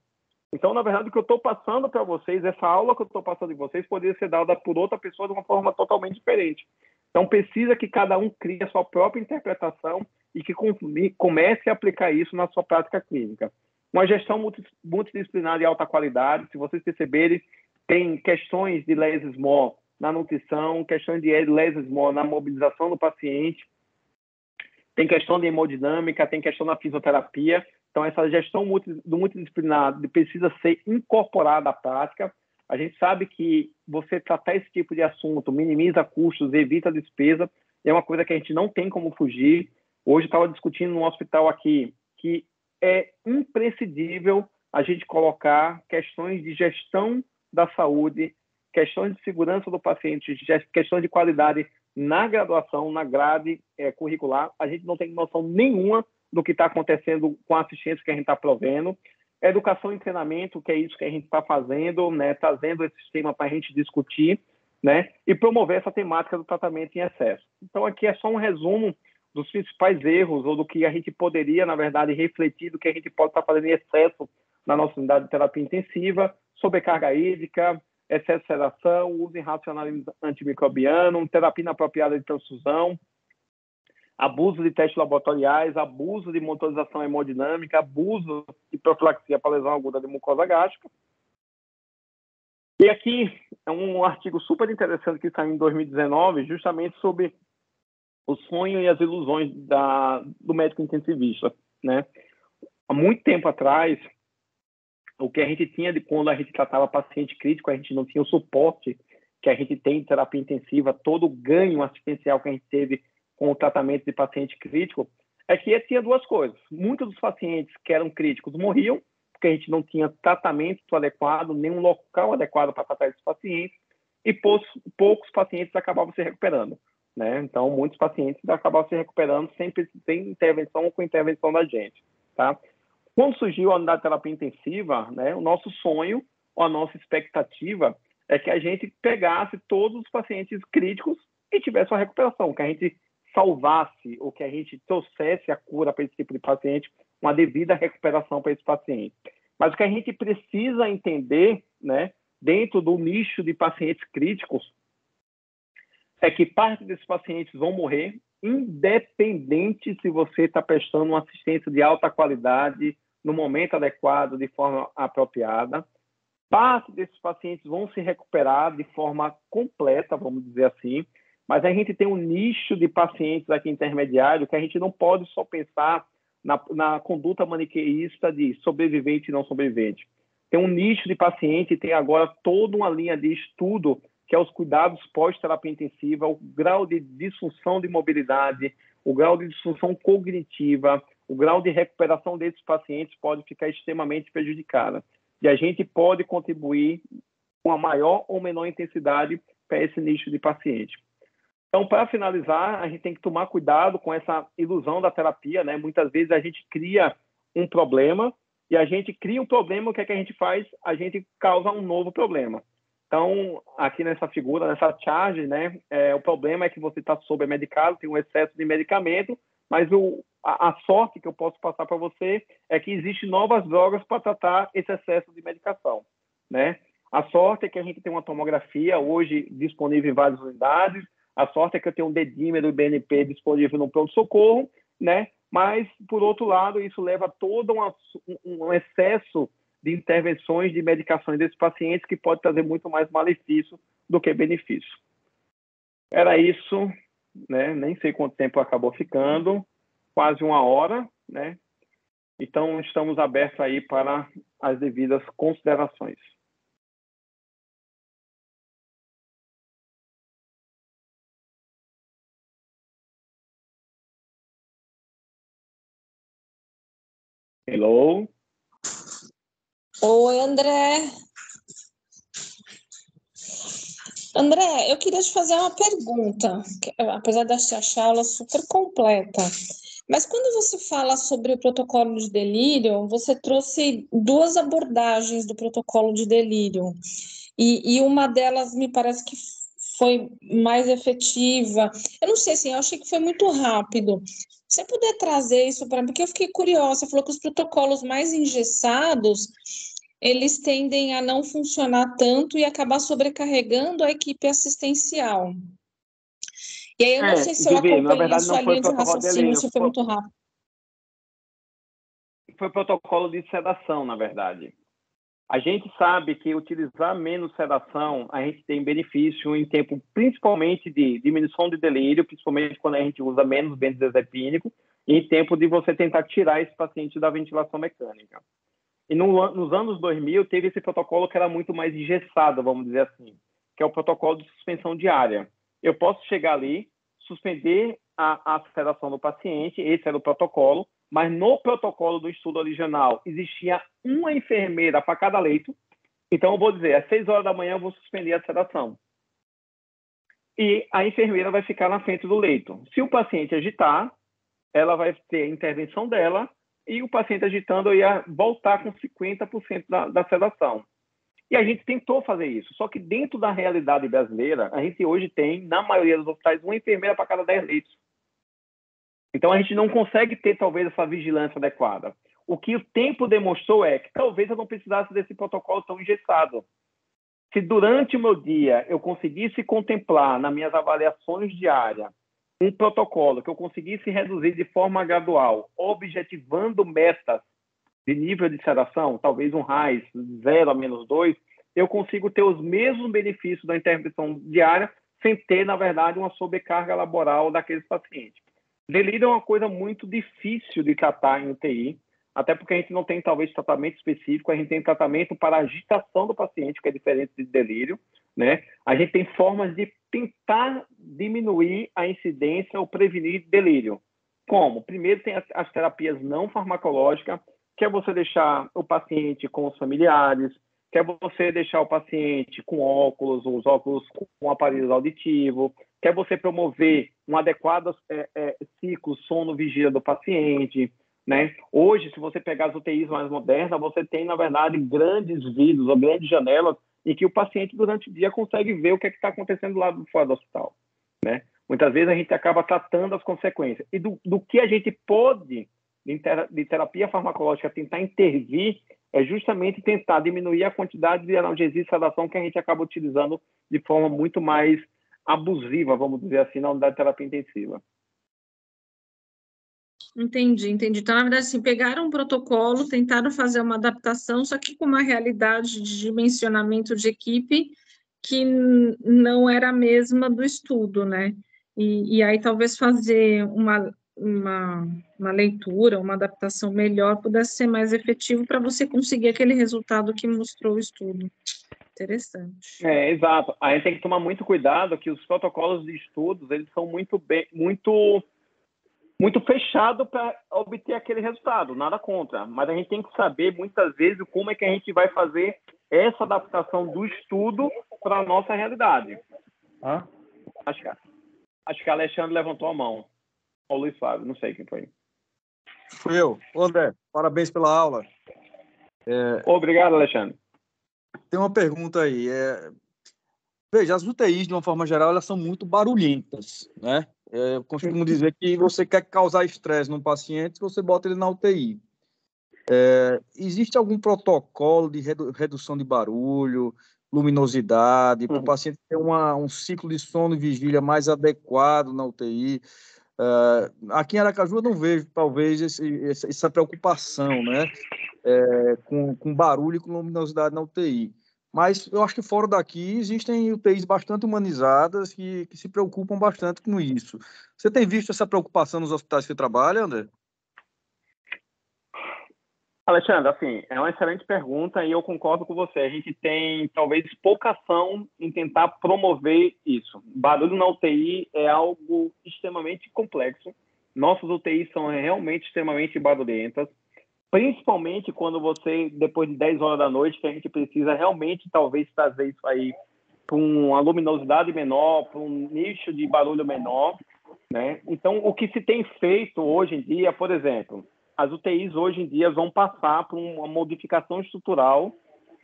Então, na verdade, o que eu estou passando para vocês, essa aula que eu estou passando em vocês, poderia ser dada por outra pessoa de uma forma totalmente diferente. Então, precisa que cada um crie a sua própria interpretação e que comece a aplicar isso na sua prática clínica. Uma gestão multidisciplinar de alta qualidade, se vocês perceberem, tem questões de less is more na nutrição, questões de less is more na mobilização do paciente, tem questão de hemodinâmica, tem questão da fisioterapia. Então, essa gestão multidisciplinar precisa ser incorporada à prática. A gente sabe que você tratar esse tipo de assunto minimiza custos, evita despesa, é uma coisa que a gente não tem como fugir. Hoje estava discutindo num hospital aqui que é imprescindível a gente colocar questões de gestão da saúde, questões de segurança do paciente, questões de qualidade na graduação, na grade curricular. A gente não tem noção nenhuma do que está acontecendo com a assistência que a gente está provendo. Educação e treinamento, que é isso que a gente está fazendo, né? Trazendo esse sistema para a gente discutir, né? E promover essa temática do tratamento em excesso. Então, aqui é só um resumo dos principais erros ou do que a gente poderia, na verdade, refletir do que a gente pode estar fazendo em excesso na nossa unidade de terapia intensiva, sobrecarga hídrica, excesso de sedação, uso irracional antimicrobiano, terapia inapropriada de transfusão, abuso de testes laboratoriais, abuso de motorização hemodinâmica, abuso de profilaxia para lesão aguda de mucosa gástrica. E aqui é um artigo super interessante que saiu em 2019, justamente sobre o sonho e as ilusões do médico intensivista, né? Há muito tempo atrás, o que a gente tinha de quando a gente tratava paciente crítico, a gente não tinha o suporte que a gente tem em terapia intensiva, todo o ganho assistencial que a gente teve com o tratamento de paciente crítico, é que tinha duas coisas. Muitos dos pacientes que eram críticos morriam, porque a gente não tinha tratamento adequado, nenhum local adequado para tratar esses pacientes, e poucos pacientes acabavam se recuperando, né? Então, muitos pacientes acabavam se recuperando sem intervenção ou com intervenção da gente, tá? Quando surgiu a unidade de terapia intensiva, né, o nosso sonho, ou a nossa expectativa, é que a gente pegasse todos os pacientes críticos e tivesse uma recuperação, que a gente salvasse ou que a gente trouxesse a cura para esse tipo de paciente, uma devida recuperação para esse paciente. Mas o que a gente precisa entender, né, dentro do nicho de pacientes críticos, é que parte desses pacientes vão morrer, independente se você está prestando uma assistência de alta qualidade, no momento adequado, de forma apropriada. Parte desses pacientes vão se recuperar de forma completa, vamos dizer assim, mas a gente tem um nicho de pacientes aqui intermediário que a gente não pode só pensar na conduta maniqueísta de sobrevivente e não sobrevivente. Tem um nicho de paciente, tem agora toda uma linha de estudo que é os cuidados pós-terapia intensiva, o grau de disfunção de mobilidade, o grau de disfunção cognitiva, o grau de recuperação desses pacientes pode ficar extremamente prejudicada. E a gente pode contribuir com a maior ou menor intensidade para esse nicho de paciente. Então, para finalizar, a gente tem que tomar cuidado com essa ilusão da terapia, né? Muitas vezes a gente cria um problema e a gente cria um problema, o que é que a gente faz? A gente causa um novo problema. Então, aqui nessa figura, nessa charge, né, o problema é que você está sobremedicado, tem um excesso de medicamento, mas a sorte que eu posso passar para você é que existem novas drogas para tratar esse excesso de medicação, né? A sorte é que a gente tem uma tomografia hoje disponível em várias unidades, a sorte é que eu tenho um dedímetro e BNP disponível no pronto-socorro, né? Mas, por outro lado, isso leva a todo um excesso de intervenções de medicações desses pacientes que pode trazer muito mais malefício do que benefício. Era isso, né? Nem sei quanto tempo acabou ficando, quase 1 hora, né? Então, estamos abertos aí para as devidas considerações. Hello? Oi, André. André, eu queria te fazer uma pergunta, apesar de achar ela super completa. Mas quando você fala sobre o protocolo de delírio, você trouxe duas abordagens do protocolo de delírio. E uma delas me parece que foi mais efetiva. Eu não sei, assim, eu achei que foi muito rápido. Se você puder trazer isso para mim, porque eu fiquei curiosa. Você falou que os protocolos mais engessados, eles tendem a não funcionar tanto e acabar sobrecarregando a equipe assistencial. E aí eu não sei se eu Vivi, na acompanhei a verdade sua não foi linha de protocolo de raciocínio, delírio, se foi muito rápido. foi protocolo de sedação, na verdade. A gente sabe que utilizar menos sedação, a gente tem benefício em tempo, principalmente de diminuição de delírio, principalmente quando a gente usa menos benzodiazepínico, e em tempo de você tentar tirar esse paciente da ventilação mecânica. E nos anos 2000 teve esse protocolo que era muito mais engessado, vamos dizer assim, que é o protocolo de suspensão diária. Eu posso chegar ali, suspender a sedação do paciente, esse era o protocolo, mas no protocolo do estudo original existia uma enfermeira para cada leito. Então, eu vou dizer, às 6 horas da manhã eu vou suspender a sedação. E a enfermeira vai ficar na frente do leito. Se o paciente agitar, ela vai ter a intervenção dela e o paciente agitando eu ia voltar com 50% da sedação. E a gente tentou fazer isso, só que dentro da realidade brasileira, a gente hoje tem, na maioria dos hospitais, uma enfermeira para cada 10 leitos. Então, a gente não consegue ter, talvez, essa vigilância adequada. O que o tempo demonstrou é que talvez eu não precisasse desse protocolo tão engessado. Se durante o meu dia eu conseguisse contemplar, nas minhas avaliações diárias, um protocolo que eu conseguisse reduzir de forma gradual, objetivando metas de nível de sedação, talvez um RAIS 0 a -2, eu consigo ter os mesmos benefícios da intervenção diária sem ter, na verdade, uma sobrecarga laboral daqueles pacientes. Delírio é uma coisa muito difícil de tratar em UTI, até porque a gente não tem, talvez, tratamento específico, a gente tem tratamento para a agitação do paciente, que é diferente de delírio, né? A gente tem formas de tentar diminuir a incidência ou prevenir delírio. Como? Primeiro tem as terapias não farmacológicas, que é você deixar o paciente com os familiares, que é você deixar o paciente com óculos, os óculos com aparelho auditivo, que é você promover um adequado ciclo sono-vigília do paciente, né? Hoje, se você pegar as UTIs mais modernas, você tem, na verdade, grandes vidros ou grandes janelas em que o paciente, durante o dia, consegue ver o que está acontecendo lá fora do hospital, né? Muitas vezes a gente acaba tratando as consequências. E do que a gente pode, de terapia farmacológica, tentar intervir, é justamente tentar diminuir a quantidade de analgesia e sedação que a gente acaba utilizando de forma muito mais abusiva, vamos dizer assim, na unidade de terapia intensiva. Entendi. Então, na verdade, assim, pegaram um protocolo, tentaram fazer uma adaptação, só que com uma realidade de dimensionamento de equipe que não era a mesma do estudo, né? E aí talvez fazer uma leitura, uma adaptação melhor pudesse ser mais efetivo para você conseguir aquele resultado que mostrou o estudo. Interessante. Exato. A gente tem que tomar muito cuidado que os protocolos de estudos, eles são muito fechado para obter aquele resultado, nada contra. Mas a gente tem que saber, muitas vezes, como é que a gente vai fazer essa adaptação do estudo para a nossa realidade. Acho que a Alexandre levantou a mão. Ou o Luiz Flávio, não sei quem foi. Fui eu. Ô, André, parabéns pela aula. Obrigado, Alexandre. Tem uma pergunta aí. Veja, as UTIs, de uma forma geral, elas são muito barulhentas, né? Eu costumo dizer que você quer causar estresse num paciente, você bota ele na UTI. Existe algum protocolo de redução de barulho, luminosidade, para o paciente ter um ciclo de sono e vigília mais adequado na UTI? Aqui em Aracaju eu não vejo, talvez, essa preocupação, né? Com barulho e com luminosidade na UTI. Mas eu acho que fora daqui existem UTIs bastante humanizadas que se preocupam bastante com isso. Você tem visto essa preocupação nos hospitais que você trabalha, André? Alexandre, assim, é uma excelente pergunta e eu concordo com você. A gente tem, talvez, pouca ação em tentar promover isso. Barulho na UTI é algo extremamente complexo. Nossas UTIs são realmente extremamente barulhentas, principalmente quando você, depois de 10 horas da noite, que a gente precisa realmente, talvez, trazer isso aí para uma luminosidade menor, para um nicho de barulho menor, né? Então, o que se tem feito hoje em dia, por exemplo, as UTIs hoje em dia vão passar por uma modificação estrutural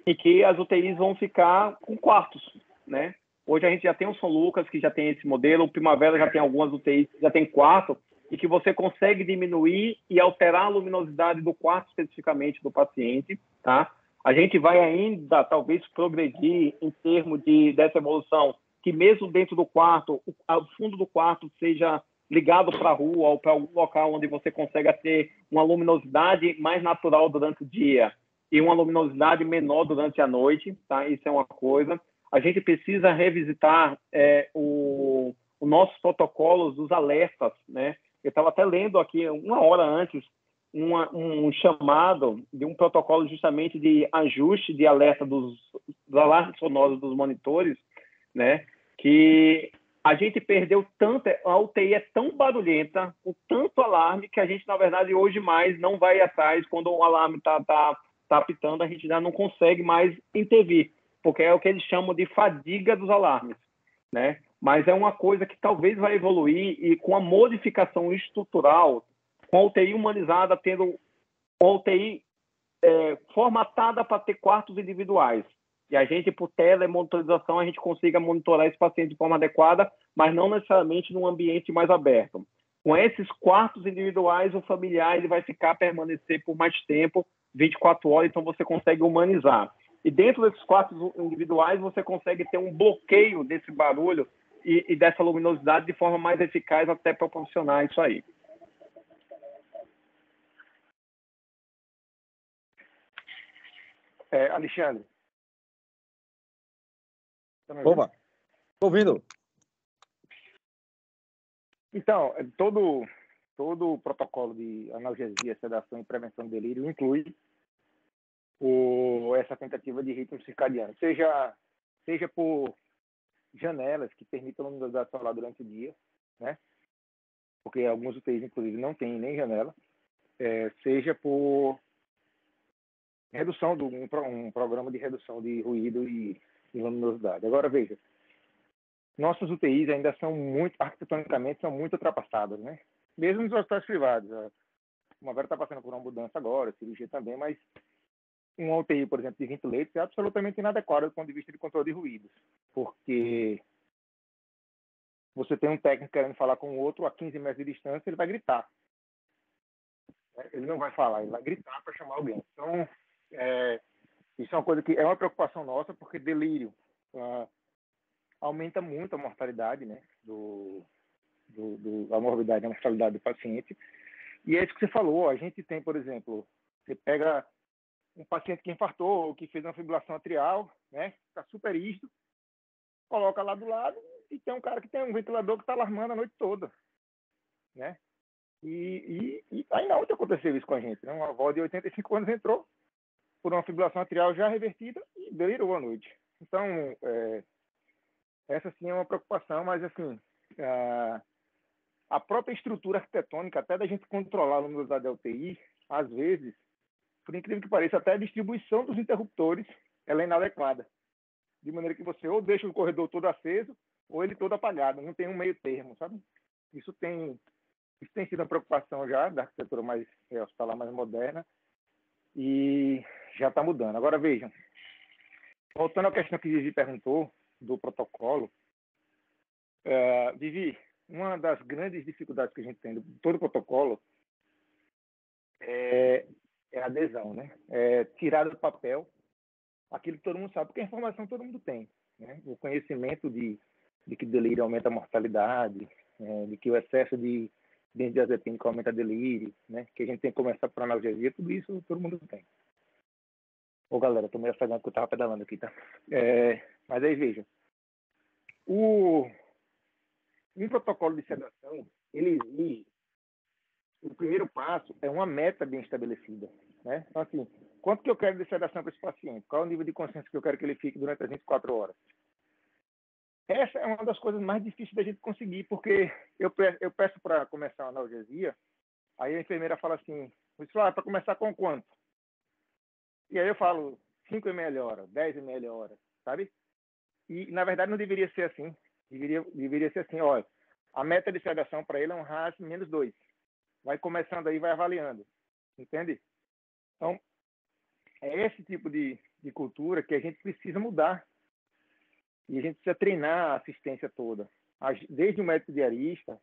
em que as UTIs vão ficar com quartos, né? Hoje a gente já tem o São Lucas, que já tem esse modelo, o Primavera já tem algumas UTIs que já tem quarto, e que você consegue diminuir e alterar a luminosidade do quarto especificamente do paciente, tá? A gente vai ainda, talvez, progredir em termos dessa evolução, que mesmo dentro do quarto, o fundo do quarto seja ligado para a rua ou para algum local onde você consiga ter uma luminosidade mais natural durante o dia e uma luminosidade menor durante a noite, tá? Isso é uma coisa. A gente precisa revisitar os nossos protocolos dos alertas, né? Eu estava até lendo aqui, uma hora antes, um chamado de um protocolo justamente de ajuste de alerta dos alarmes sonoros dos monitores, né? Que a gente perdeu tanto, a UTI é tão barulhenta, com tanto alarme, que a gente, na verdade, hoje mais não vai atrás quando o alarme está apitando, a gente já não consegue mais intervir, porque é o que eles chamam de fadiga dos alarmes, né? Mas é uma coisa que talvez vai evoluir e com a modificação estrutural, com a UTI humanizada, tendo a UTI formatada para ter quartos individuais. E a gente, por telemonitorização, a gente consiga monitorar esse paciente de forma adequada, mas não necessariamente num ambiente mais aberto. Com esses quartos individuais, o familiar ele vai permanecer por mais tempo, 24 horas, então você consegue humanizar. E dentro desses quartos individuais, você consegue ter um bloqueio desse barulho e dessa luminosidade de forma mais eficaz até proporcionar isso aí. Alexandre. Opa, estou ouvindo. Então, todo o protocolo de analgesia, sedação e prevenção de delírio inclui essa tentativa de ritmo circadiano, seja por janelas que permitam a luminosidade solar durante o dia, né? Porque alguns UTIs, inclusive, não tem nem janela, seja por redução um programa de redução de ruído e luminosidade. Agora, veja, nossas UTIs ainda são arquitetonicamente, são muito ultrapassadas, né? Mesmo nos hospitais privados. A Primavera está passando por uma mudança agora, cirurgia também, mas uma UTI, por exemplo, de 20 leitos é absolutamente inadequada do ponto de vista de controle de ruídos, porque você tem um técnico querendo falar com o outro a 15 metros de distância, ele vai gritar. Ele não vai falar, ele vai gritar para chamar alguém. Então, isso é uma coisa que é uma preocupação nossa, porque delírio aumenta muito a mortalidade, né, a morbidade, a mortalidade do paciente. E é isso que você falou. A gente tem, por exemplo, você pega um paciente que infartou ou que fez uma fibrilação atrial, né, está super rígido, coloca lá do lado e tem um cara que tem um ventilador que está alarmando a noite toda, né? E aí não aconteceu isso com a gente, né? Uma avó de 85 anos entrou por uma fibrilação atrial já revertida e delirou à noite. Então, essa sim é uma preocupação, mas assim, a própria estrutura arquitetônica, até da gente controlar a luminosidade da UTI, às vezes, por incrível que pareça, até a distribuição dos interruptores ela é inadequada. De maneira que você ou deixa o corredor todo aceso ou ele todo apagado. Não tem um meio termo, sabe? Isso tem sido uma preocupação já da arquitetura mais hospitalar mais moderna e já está mudando. Agora, vejam, voltando à questão que Vivi perguntou do protocolo, Vivi, uma das grandes dificuldades que a gente tem de todo o protocolo é a adesão, né? Tirar do papel aquilo que todo mundo sabe, porque a informação todo mundo tem, né? O conhecimento de que delírio aumenta a mortalidade, de que o excesso de benzodiazepínico aumenta delírio, né? Que a gente tem que começar por analgesia, tudo isso todo mundo tem. Ô, galera, tô meio afegado porque eu tava pedalando aqui, tá? Mas aí, veja. Um protocolo de sedação, ele exige... O primeiro passo é uma meta bem estabelecida, né? Então, assim, quanto que eu quero de sedação para esse paciente? Qual é o nível de consciência que eu quero que ele fique durante as 24 horas? Essa é uma das coisas mais difíceis da gente conseguir, porque eu peço para começar a analgesia, aí a enfermeira fala assim, para começar com quanto? E aí eu falo 5 ml hora, 10 ml hora, sabe? E, na verdade, não deveria ser assim. Deveria ser assim, olha, a meta de sedação para ele é um RAS -2. Vai começando aí, vai avaliando. Entende? Então, é esse tipo de cultura que a gente precisa mudar. E a gente precisa treinar a assistência toda. Desde o médico diarista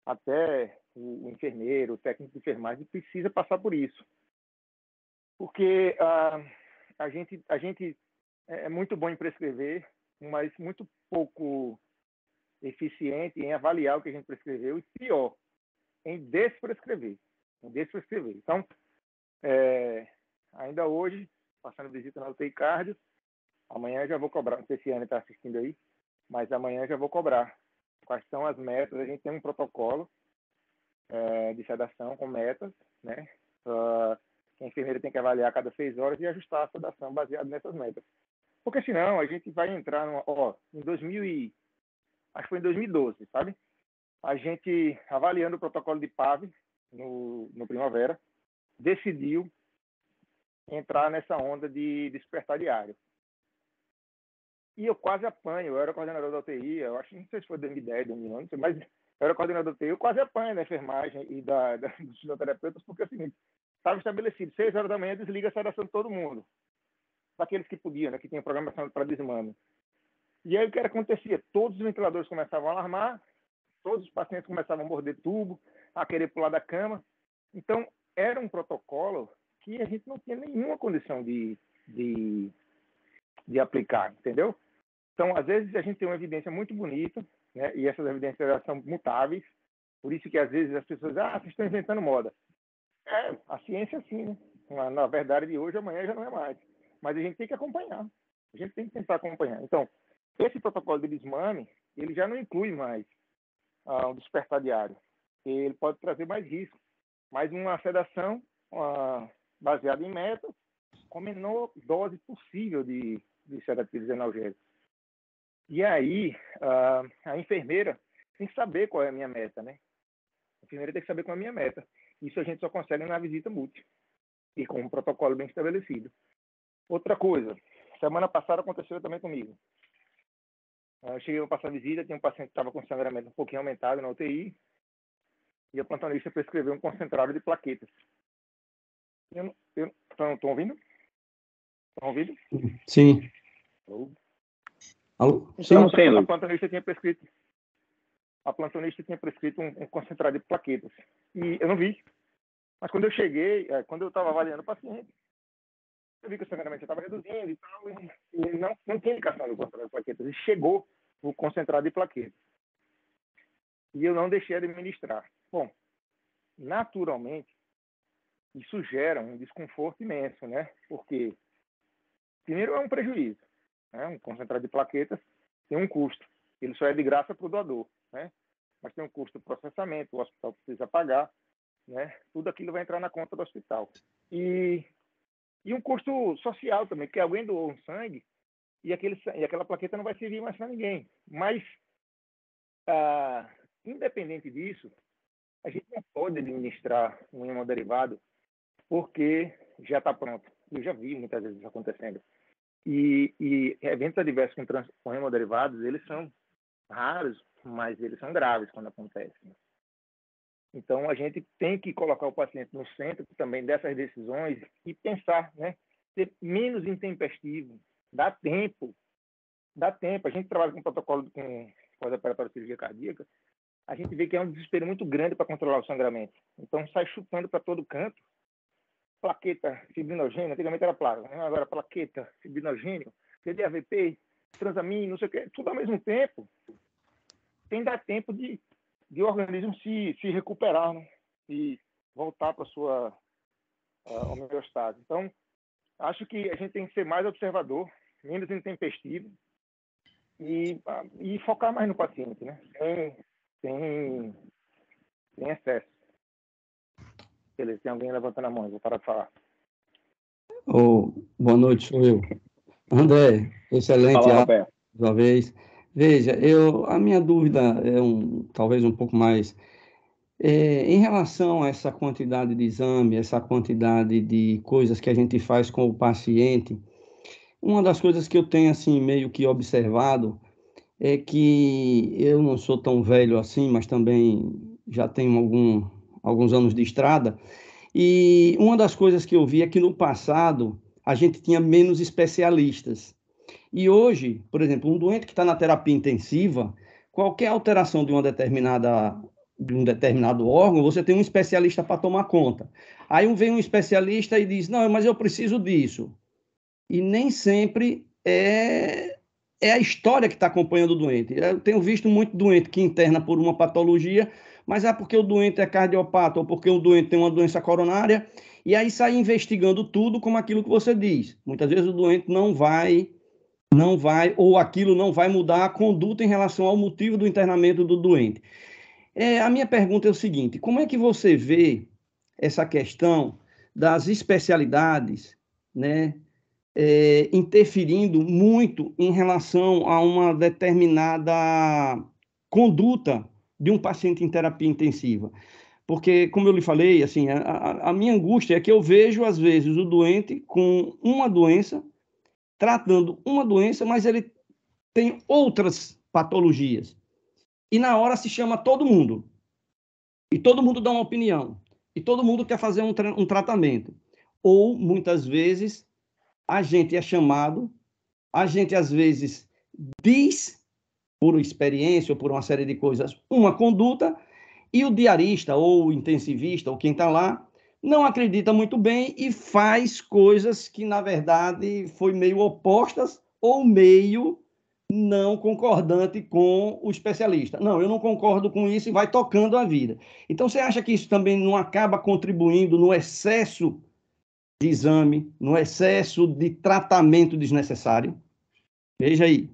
até o enfermeiro, o técnico de enfermagem, precisa passar por isso. Porque a gente é muito bom em prescrever, mas muito pouco eficiente em avaliar o que a gente prescreveu e, pior, em desprescrever. Então, ainda hoje, passando visita na UTI Cardio, amanhã já vou cobrar, não sei se a Ana está assistindo aí, mas amanhã já vou cobrar. Quais são as metas? A gente tem um protocolo de sedação com metas, né? Que a enfermeira tem que avaliar a cada 6 horas e ajustar a sedação baseado nessas metas. Porque senão a gente vai entrar acho que foi em 2012, sabe? A gente, avaliando o protocolo de PAV no Primavera, decidiu entrar nessa onda de despertar diário. E eu quase apanho, eu era coordenador da UTI, eu acho, não sei se foi 2010, 2011, não sei, mas eu era coordenador da UTI, eu quase apanho da enfermagem e dos fisioterapeutas, porque é o seguinte, estava estabelecido, 6 horas da manhã desliga a sedação de todo mundo, daqueles que podiam, né, que tinham programação para desmame. E aí o que acontecia? Todos os ventiladores começavam a alarmar, todos os pacientes começavam a morder tubo, a querer pular da cama. Então, era um protocolo que a gente não tinha nenhuma condição de aplicar, entendeu? Então, às vezes, a gente tem uma evidência muito bonita, né? E essas evidências elas são mutáveis, por isso que, às vezes, as pessoas vocês estão inventando moda. A ciência é assim, né? Na verdade de hoje, amanhã já não é mais. Mas a gente tem que acompanhar. A gente tem que tentar acompanhar. Então, esse protocolo de desmame, ele já não inclui mais o despertar diário. Ele pode trazer mais risco. Mas uma sedação baseada em metas, com a menor dose possível de sedativos analgésicos. E aí, a enfermeira tem que saber qual é a minha meta, né? A enfermeira tem que saber qual é a minha meta. Isso a gente só consegue na visita múltipla e com um protocolo bem estabelecido. Outra coisa, semana passada aconteceu também comigo. Eu cheguei a passar a visita, tinha um paciente que estava com sangramento um pouquinho aumentado na UTI e a plantonista prescreveu um concentrado de plaquetas. Estão ouvindo? Estão ouvindo? Sim. Alô? Então, Sim. a plantonista tinha prescrito um concentrado de plaquetas. E eu não vi. Mas quando eu cheguei, quando eu estava avaliando o paciente, eu vi que o sangramento já estava reduzindo e tal, e não tinha indicação do concentrado de plaquetas. E chegou o concentrado de plaquetas. E eu não deixei administrar. Bom, naturalmente, isso gera um desconforto imenso, né? Porque, primeiro, é um prejuízo. Né? Um concentrado de plaquetas tem um custo. Ele só é de graça para o doador, né? Mas tem um custo de processamento, o hospital precisa pagar, né? Tudo aquilo vai entrar na conta do hospital. E um custo social também, porque alguém doou um sangue e aquela plaqueta não vai servir mais para ninguém. Mas, independente disso, a gente não pode administrar um hemoderivado porque já está pronto. Eu já vi muitas vezes isso acontecendo. E eventos adversos com hemoderivados, eles são raros, mas eles são graves quando acontecem. Então, a gente tem que colocar o paciente no centro também dessas decisões e pensar, né? Ser menos intempestivo. Dá tempo. A gente trabalha com protocolo com pós-operatório de cirurgia cardíaca, a gente vê que é um desespero muito grande para controlar o sangramento. Então, sai chutando para todo canto. Plaqueta, fibrinogênio, antigamente era plasma, né? Agora plaqueta, fibrinogênio, TDAVP, transamin, não sei o quê, tudo ao mesmo tempo. Tem que dar tempo de o organismo se recuperar, né? E voltar para a sua homeostase. Então, Acho que a gente tem que ser mais observador, menos intempestivo e focar mais no paciente, né? Sem excesso. Beleza, tem alguém levantando a mão, eu vou parar de falar. Boa noite, sou eu. André, excelente Fala, aula, Roberto. uma vez. Veja, a minha dúvida é talvez um pouco mais em relação a essa quantidade de exame, essa quantidade de coisas que a gente faz com o paciente. Uma das coisas que eu tenho assim meio que observado é que eu não sou tão velho assim, mas também já tenho alguns anos de estrada. E uma das coisas que eu vi é que no passado a gente tinha menos especialistas. E hoje, por exemplo, um doente que está na terapia intensiva, qualquer alteração de um determinado órgão, você tem um especialista para tomar conta. Aí vem um especialista e diz, não, mas eu preciso disso. E nem sempre é a história que está acompanhando o doente. Eu tenho visto muito doente que interna por uma patologia, mas é porque o doente é cardiopata ou porque o doente tem uma doença coronária, e aí sai investigando tudo como aquilo que você diz. Muitas vezes o doente não vai, ou aquilo não vai mudar a conduta em relação ao motivo do internamento do doente. A minha pergunta é o seguinte: como é que você vê essa questão das especialidades, né, interferindo muito em relação a uma determinada conduta de um paciente em terapia intensiva? Porque, como eu lhe falei, assim, a minha angústia é que eu vejo, às vezes, o doente com uma doença, tratando uma doença, mas ele tem outras patologias. E na hora se chama todo mundo. E todo mundo dá uma opinião. E todo mundo quer fazer um tratamento. Ou, muitas vezes, a gente é chamado, a gente, às vezes, diz, por experiência ou por uma série de coisas, uma conduta, e o diarista ou o intensivista, ou quem está lá, não acredita muito bem e faz coisas que, na verdade, foi meio opostas ou meio não concordante com o especialista. Não, eu não concordo com isso e vai tocando a vida. Então, você acha que isso também não acaba contribuindo no excesso de exame, no excesso de tratamento desnecessário? Veja aí.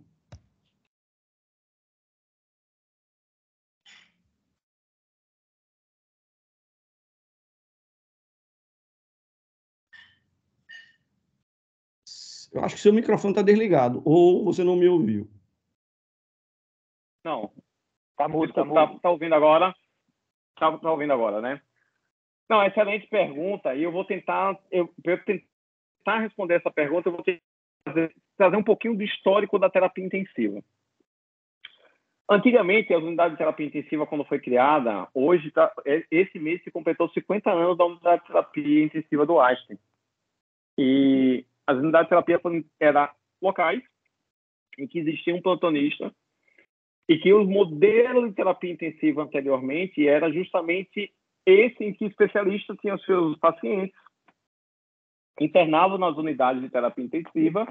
Eu acho que seu microfone está desligado, ou você não me ouviu. Não. Tá mudo, Tá ouvindo agora? Tá ouvindo agora, né? Não, excelente pergunta. E eu vou tentar responder essa pergunta, eu vou trazer um pouquinho do histórico da terapia intensiva. Antigamente, a unidade de terapia intensiva, quando foi criada, esse mês se completou 50 anos da unidade de terapia intensiva do Einstein. E as unidades de terapia eram locais em que existia um plantonista e que o modelo de terapia intensiva anteriormente era justamente esse em que o especialista tinha os seus pacientes, internavam nas unidades de terapia intensiva,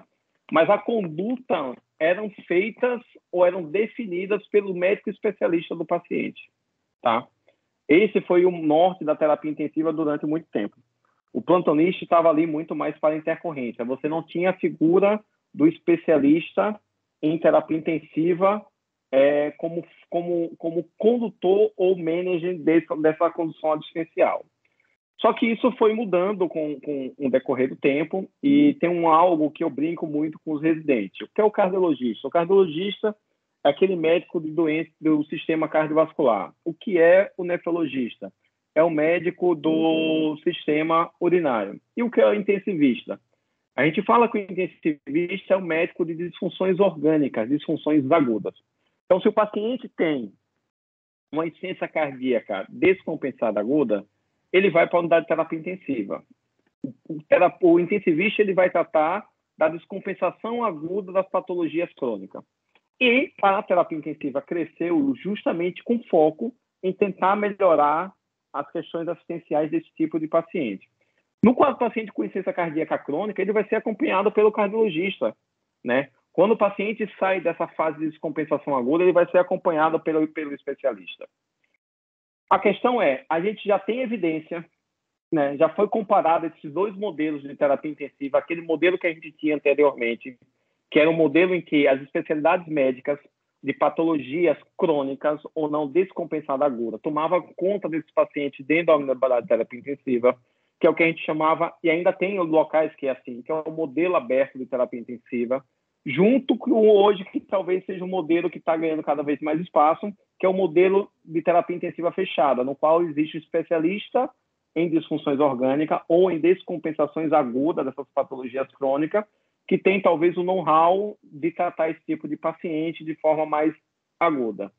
mas a conduta eram feitas ou eram definidas pelo médico especialista do paciente, tá? Esse foi o norte da terapia intensiva durante muito tempo. O plantonista estava ali muito mais para a intercorrência. Você não tinha a figura do especialista em terapia intensiva como condutor ou manager dessa condução assistencial. Só que isso foi mudando com o decorrer do tempo e tem algo que eu brinco muito com os residentes. O que é o cardiologista? O cardiologista é aquele médico de doença do sistema cardiovascular. O que é o nefrologista? É o médico do sistema urinário. E o que é o intensivista? A gente fala que o intensivista é o médico de disfunções orgânicas, disfunções agudas. Então, se o paciente tem uma insuficiência cardíaca descompensada aguda, ele vai para a unidade de terapia intensiva. O intensivista ele vai tratar da descompensação aguda das patologias crônicas. E a terapia intensiva cresceu justamente com foco em tentar melhorar as questões assistenciais desse tipo de paciente. No quadro do paciente com insuficiência cardíaca crônica, ele vai ser acompanhado pelo cardiologista, né? Quando o paciente sai dessa fase de descompensação aguda, ele vai ser acompanhado pelo especialista. A questão é, a gente já tem evidência né, já foi comparado esses dois modelos de terapia intensiva, aquele modelo que a gente tinha anteriormente, que era um modelo em que as especialidades médicas de patologias crônicas ou não descompensada aguda tomavam conta desses pacientes dentro da unidade de terapia intensiva, que é o que a gente chamava, e ainda tem locais que é assim, que é o modelo aberto de terapia intensiva, junto com hoje, que talvez seja um modelo que está ganhando cada vez mais espaço, que é o modelo de terapia intensiva fechada, no qual existe um especialista em disfunções orgânicas ou em descompensações agudas dessas patologias crônicas, que tem talvez o know-how de tratar esse tipo de paciente de forma mais aguda.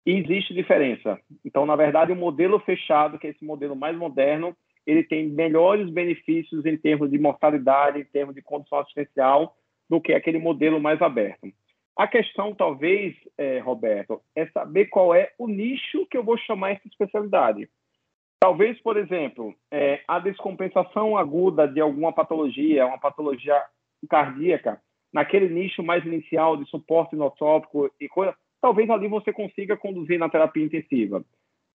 E existe diferença. Então, na verdade, o modelo fechado, que é esse modelo mais moderno, ele tem melhores benefícios em termos de mortalidade, em termos de condição assistencial, do que aquele modelo mais aberto. A questão, talvez, Roberto, é saber qual é o nicho que eu vou chamar essa especialidade. Talvez, por exemplo, a descompensação aguda de alguma patologia, uma patologia cardíaca, naquele nicho mais inicial de suporte inotrópico e coisa, talvez ali você consiga conduzir na terapia intensiva.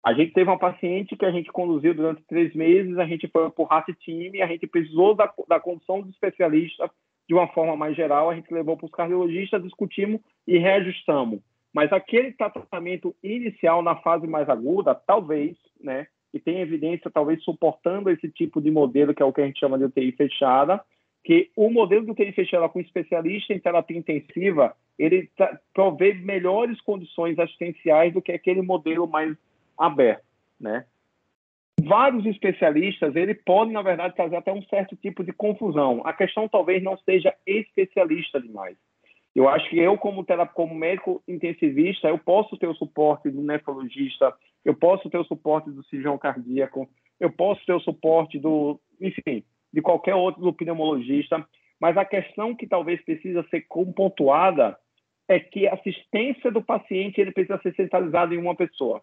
A gente teve uma paciente que a gente conduziu durante 3 meses, a gente foi para o RAT Team, a gente precisou da condução do especialista de uma forma mais geral, a gente levou para os cardiologistas, discutimos e reajustamos. Mas aquele tratamento inicial na fase mais aguda, talvez, né, e tem evidência talvez suportando esse tipo de modelo, que é o que a gente chama de UTI fechada, que o modelo de UTI fechada com especialista em terapia intensiva, ele provê melhores condições assistenciais do que aquele modelo mais aberto, né? Vários especialistas, ele podem, na verdade, trazer até um certo tipo de confusão. A questão talvez não seja especialista demais. Eu acho que eu, como médico intensivista, eu posso ter o suporte do nefrologista, eu posso ter o suporte do cirurgião cardíaco, eu posso ter o suporte enfim, de qualquer outro, do pneumologista, mas a questão que talvez precisa ser pontuada é que a assistência do paciente ele precisa ser centralizada em uma pessoa.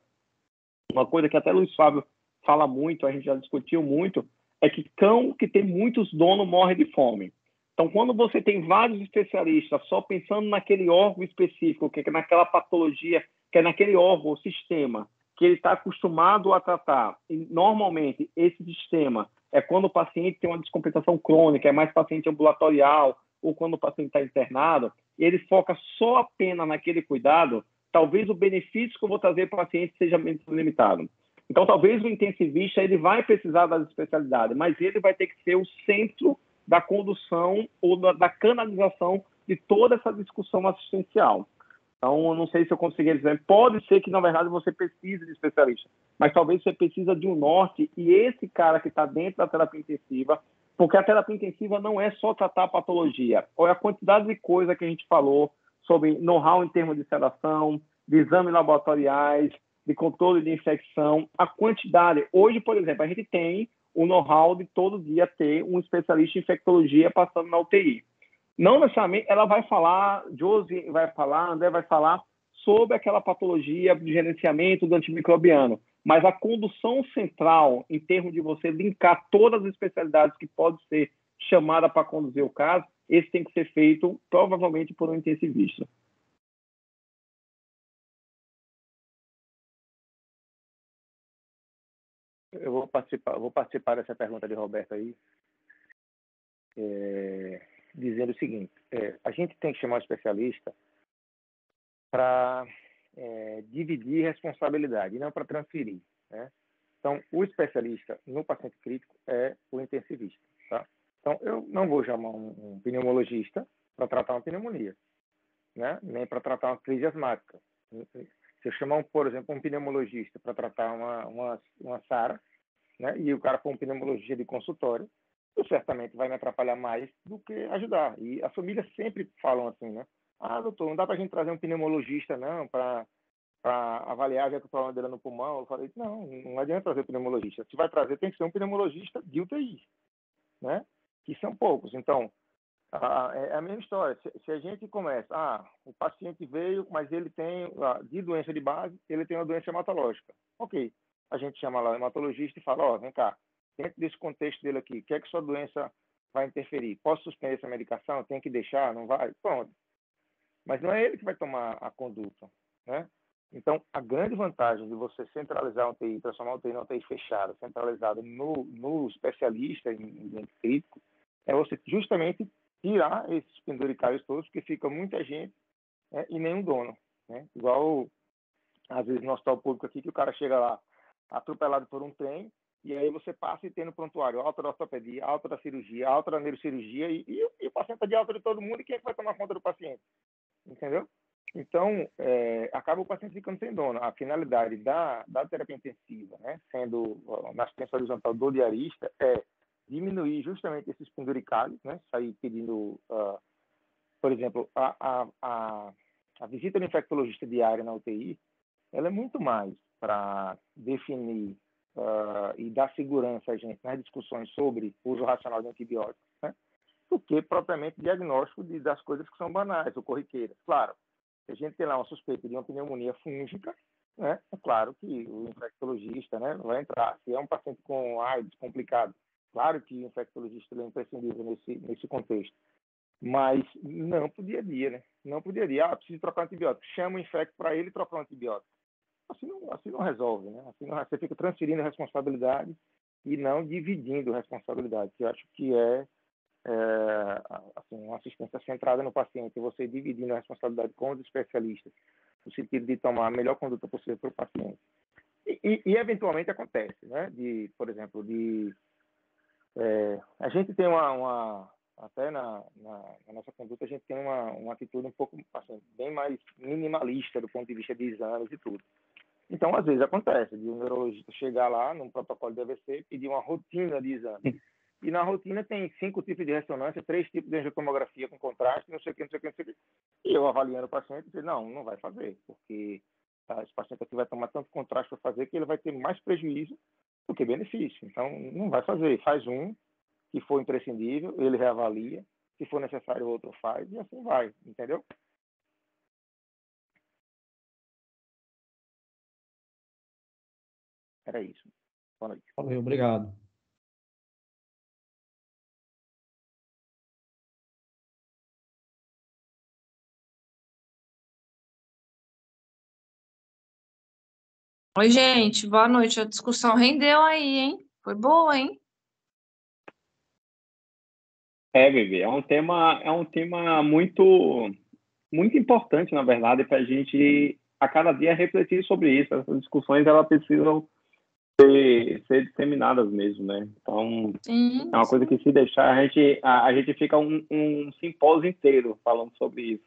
Uma coisa que até Luiz Fábio fala muito, a gente já discutiu muito, é que cão que tem muitos donos morre de fome. Então, quando você tem vários especialistas só pensando naquele órgão específico, que é naquela patologia, que é naquele órgão, sistema, que ele está acostumado a tratar, e normalmente esse sistema é quando o paciente tem uma descompensação crônica, é mais paciente ambulatorial, ou quando o paciente está internado, ele foca só apenas naquele cuidado, talvez o benefício que eu vou trazer para o paciente seja menos limitado. Então, talvez o intensivista ele vai precisar das especialidades, mas ele vai ter que ser o centro da condução ou da canalização de toda essa discussão assistencial. Então, eu não sei se eu consegui dizer. Pode ser que, na verdade, você precise de especialista, mas talvez você precisa de um norte e esse cara que está dentro da terapia intensiva, porque a terapia intensiva não é só tratar a patologia. Olha a quantidade de coisa que a gente falou sobre know-how em termos de sedação, de exames laboratoriais, de controle de infecção, a quantidade. Hoje, por exemplo, a gente tem o know-how de todo dia ter um especialista em infectologia passando na UTI. Não necessariamente ela vai falar, Josi vai falar, André vai falar sobre aquela patologia de gerenciamento do antimicrobiano, mas a condução central, em termos de você linkar todas as especialidades que pode ser chamada para conduzir o caso, esse tem que ser feito provavelmente por um intensivista. Eu vou participar dessa pergunta de Roberto aí, dizendo o seguinte: a gente tem que chamar o especialista para dividir responsabilidade, e não para transferir, né? Então, o especialista no paciente crítico é o intensivista, tá? Então, eu não vou chamar um pneumologista para tratar uma pneumonia, né? Nem para tratar uma crise asmática. Se eu chamar, por exemplo, um pneumologista para tratar uma SARA, né, e o cara for um pneumologista de consultório, isso certamente vai me atrapalhar mais do que ajudar. E as famílias sempre falam assim, né? Ah, doutor, não dá para a gente trazer um pneumologista, não, para avaliar o problema dele no pulmão. Eu falei, não adianta trazer pneumologista. Se vai trazer, tem que ser um pneumologista de UTI, né? Que são poucos. Então, é a mesma história. Se a gente começa, o paciente veio, mas ele tem, de doença de base, ele tem uma doença hematológica. Ok. A gente chama lá o hematologista e fala, vem cá, dentro desse contexto dele aqui, o que é que sua doença vai interferir? Posso suspender essa medicação? Tem que deixar? Não vai? Pronto. Mas não é ele que vai tomar a conduta, né? Então, a grande vantagem de você centralizar uma UTI, transformar uma UTI numa UTI fechada, centralizada no especialista em doente crítico, é você justamente tirar esses penduricários todos, porque fica muita gente, né, e nenhum dono, né? Igual, às vezes, no hospital público aqui, que o cara chega lá atropelado por um trem, e aí você passa e tem no prontuário alta da ortopedia, alta da cirurgia, alta da neurocirurgia, e o paciente está de alta de todo mundo, e quem é que vai tomar conta do paciente? Entendeu? Então, acaba o paciente ficando sem dono. A finalidade da terapia intensiva, né, sendo na assistência horizontal do diarista, é diminuir justamente esses penduricalhos, né, sair pedindo, por exemplo, a visita do infectologista diária na UTI, ela é muito mais para definir e dar segurança a gente nas discussões sobre o uso racional de antibióticos, né, do que propriamente diagnóstico das coisas que são banais ou corriqueiras. Claro, se a gente tem lá uma suspeita de uma pneumonia fúngica, né, é claro que o infectologista, né, vai entrar. Se é um paciente com AIDS complicado, claro que o infectologista é imprescindível nesse contexto. Mas não para o dia a dia, né? Não para o dia a dia. Preciso trocar um antibiótico. Chama o infecto para ele trocar um antibiótico. Assim não resolve, né? Assim não, você fica transferindo a responsabilidade e não dividindo a responsabilidade, que eu acho que assim, uma assistência centrada no paciente, você dividindo a responsabilidade com os especialistas, no sentido de tomar a melhor conduta possível para o paciente. E eventualmente acontece, né? Por exemplo, a gente tem até na nossa conduta, a gente tem uma atitude um pouco, assim, bem mais minimalista do ponto de vista de exames e tudo. Então, às vezes acontece de um neurologista chegar lá num protocolo de AVC, pedir uma rotina de exames. E na rotina tem 5 tipos de ressonância, 3 tipos de angiotomografia com contraste, não sei o que. E eu avaliando o paciente, eu disse, não vai fazer, porque esse paciente aqui vai tomar tanto contraste para fazer que ele vai ter mais prejuízo do que benefício. Então, não vai fazer. Faz um, que for imprescindível, ele reavalia. Se for necessário, o outro faz, e assim vai, entendeu? Era isso. Boa noite. Valeu, obrigado. Oi, gente, boa noite. A discussão rendeu aí, hein? Foi boa, hein? Vivi, é um tema muito, muito importante, na verdade, para a gente, a cada dia, refletir sobre isso. Essas discussões, elas precisam ser disseminadas mesmo, né? Então, Sim, é uma coisa que, se deixar, a gente fica um simpósio inteiro falando sobre isso.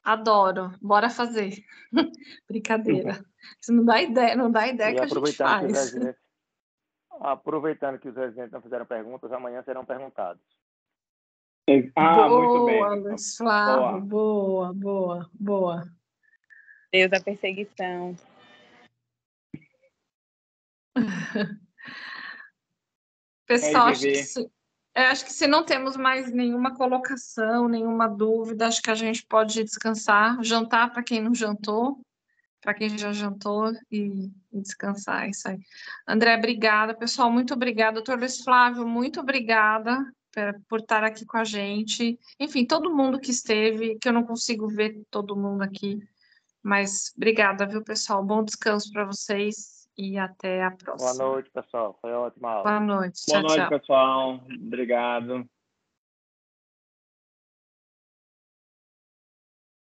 adoro. Bora fazer. Brincadeira. Você não dá ideia E que a gente faz. aproveitando que os residentes não fizeram perguntas, amanhã serão perguntados. Muito bem. Boa, Luiz Flávio. Boa. Deus da perseguição. Pessoal, Vivi. acho que se não temos mais nenhuma colocação, nenhuma dúvida, acho que a gente pode descansar, jantar para quem não jantou, para quem já jantou e descansar, é isso aí. André, obrigada. Pessoal, muito obrigada. Doutor Luiz Flávio, muito obrigada por estar aqui com a gente. Enfim, todo mundo que esteve, que eu não consigo ver todo mundo aqui, mas obrigada, viu, pessoal? Bom descanso para vocês e até a próxima. Boa noite, pessoal. Foi ótima aula. Boa noite. Boa Tchau, noite, tchau. pessoal. Obrigado.